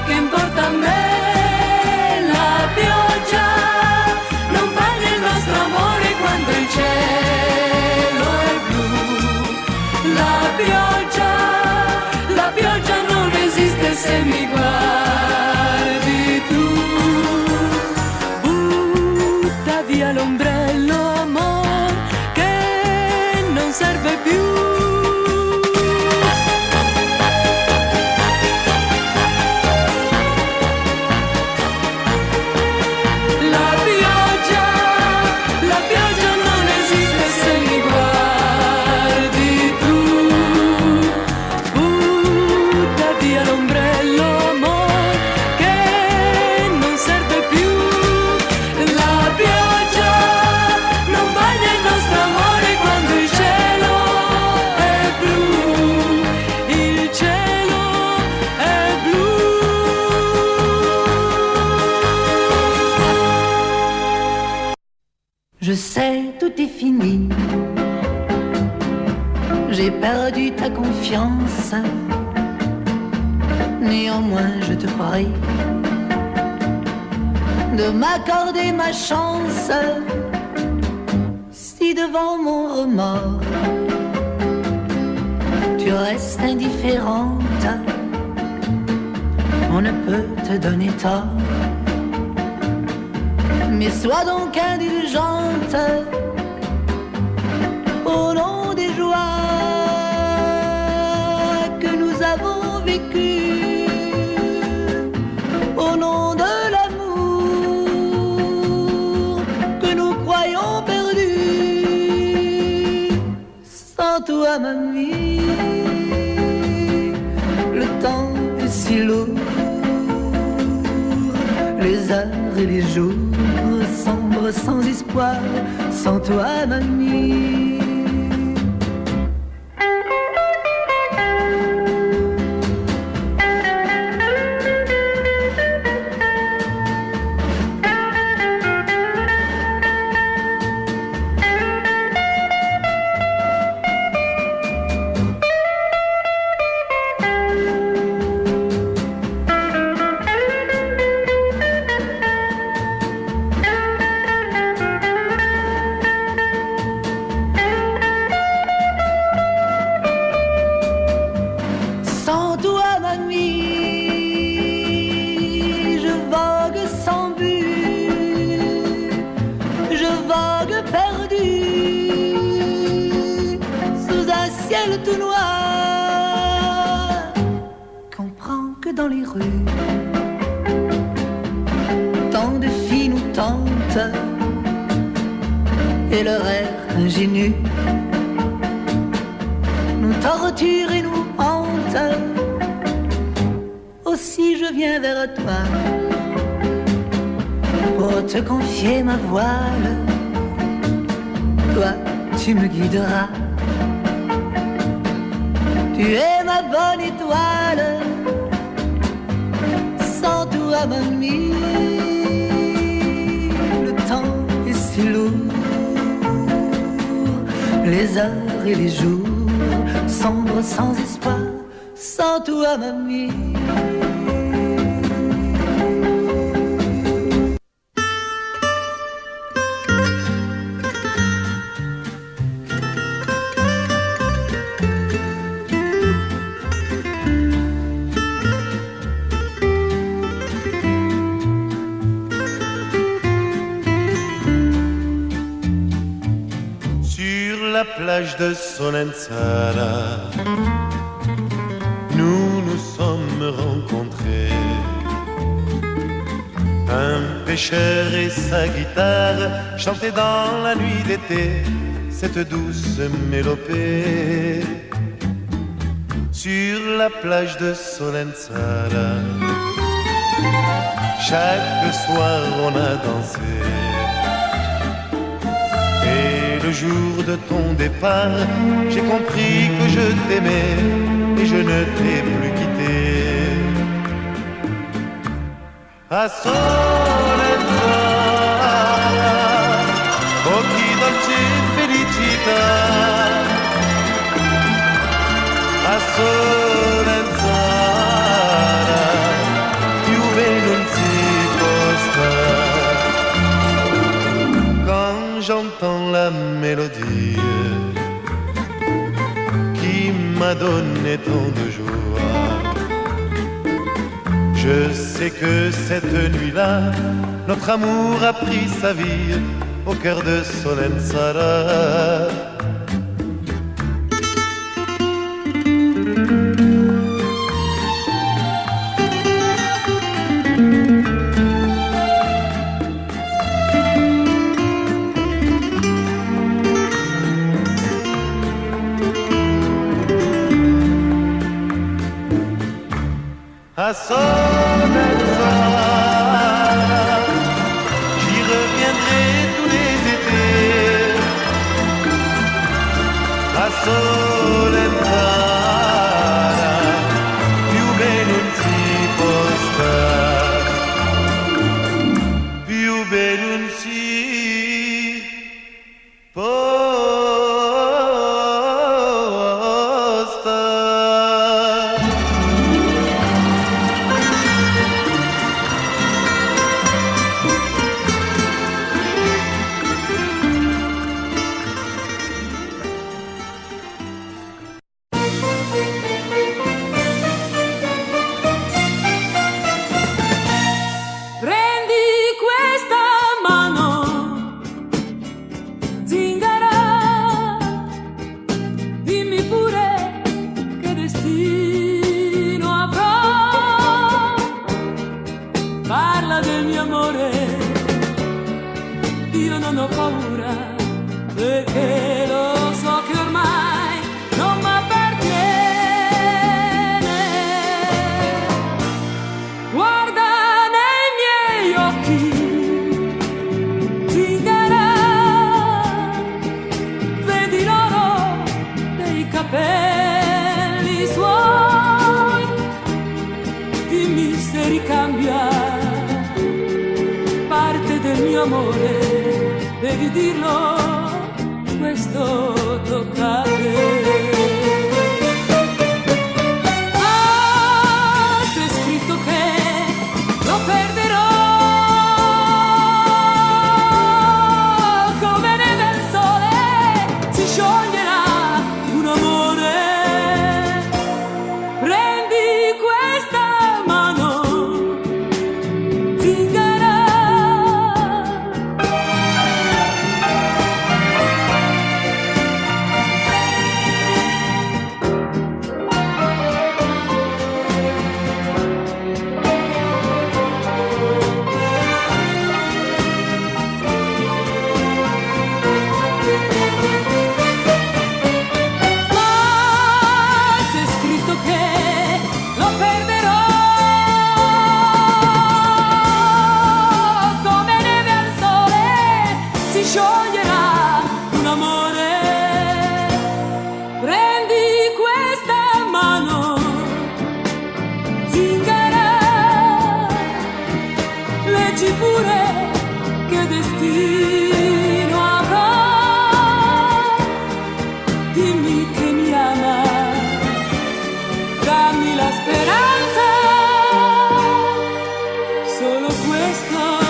che importa a me? La pioggia non bagna il nostro amore quando il cielo è blu. La pioggia non esiste se mi guardi tu. Butta via l'ombrello, amor, che non serve più. La pioggia non esiste se mi guardi tu. Butta via l'ombrello, amor, che non serve più. La pioggia non bagna il nostro amore quando il cielo è blu. Il cielo è blu. Je sais, tout est fini. J'ai perdu ta confiance. Néanmoins, je te prie de m'accorder ma chance. Si devant mon remords, tu restes indifférente, on ne peut te donner tort. Mais sois donc indulgente au nom des joies que nous avons vécues, au nom de l'amour que nous croyons perdu. Sans toi, mamie, le temps est si lourd, les heures et les jours sombre sans espoir, sans toi, mamie. Sans toi, mamie, je vogue sans but, je vogue perdu sous un ciel tout noir. Comprends que dans les rues, tant de filles nous tentent et leur air ingénu nous torture et nous hante. Aussi je viens vers toi pour te confier ma voile. Toi, tu me guideras. Tu es ma bonne étoile. Sans toi, mamie, le temps est si lourd. Les heures et les jours sombres sans espoir, sans toi, mamie. Sur la plage de Solenzara, nous nous sommes rencontrés. Un pêcheur et sa guitare chantaient dans la nuit d'été cette douce mélopée. Sur la plage de Solenzara, chaque soir on a dansé. Et le jour de ton départ, j'ai compris que je t'aimais et je ne t'ai plus quitté. A Solenza, occhi dolce felicità. A Solenza, più bene non si può stare. Quand j'entends la mélodie qui m'a donné tant de joie, je sais que cette nuit-là, notre amour a pris sa vie au cœur de Solenzara. À Solenza, j'y reviendrai tous les étés. A Solenza, più bene non si può stare, più bene non si può stare. Prendi questa mano, zingara, dimmi pure che destino avrò. Parla del mio amore, io non ho paura, perché lo so che ormai non m'appartiene. Guarda nei miei occhi, zingara, vedi l'oro dei capelli suoi. Dimmi se ricambia parte del mio amore, devi dirlo, questo tocca a te. Ah, c'è scritto che lo perderò come neve al sole, si scioglierà un amore. Prendi questa mano, zingara. Ma c'è scritto che lo perderò come neve al sole, si scioglierà un amore. Prendi questa mano, zingara, leggi pure che destino avrò. Dimmi che mi ama, dammi la speranza, solo questo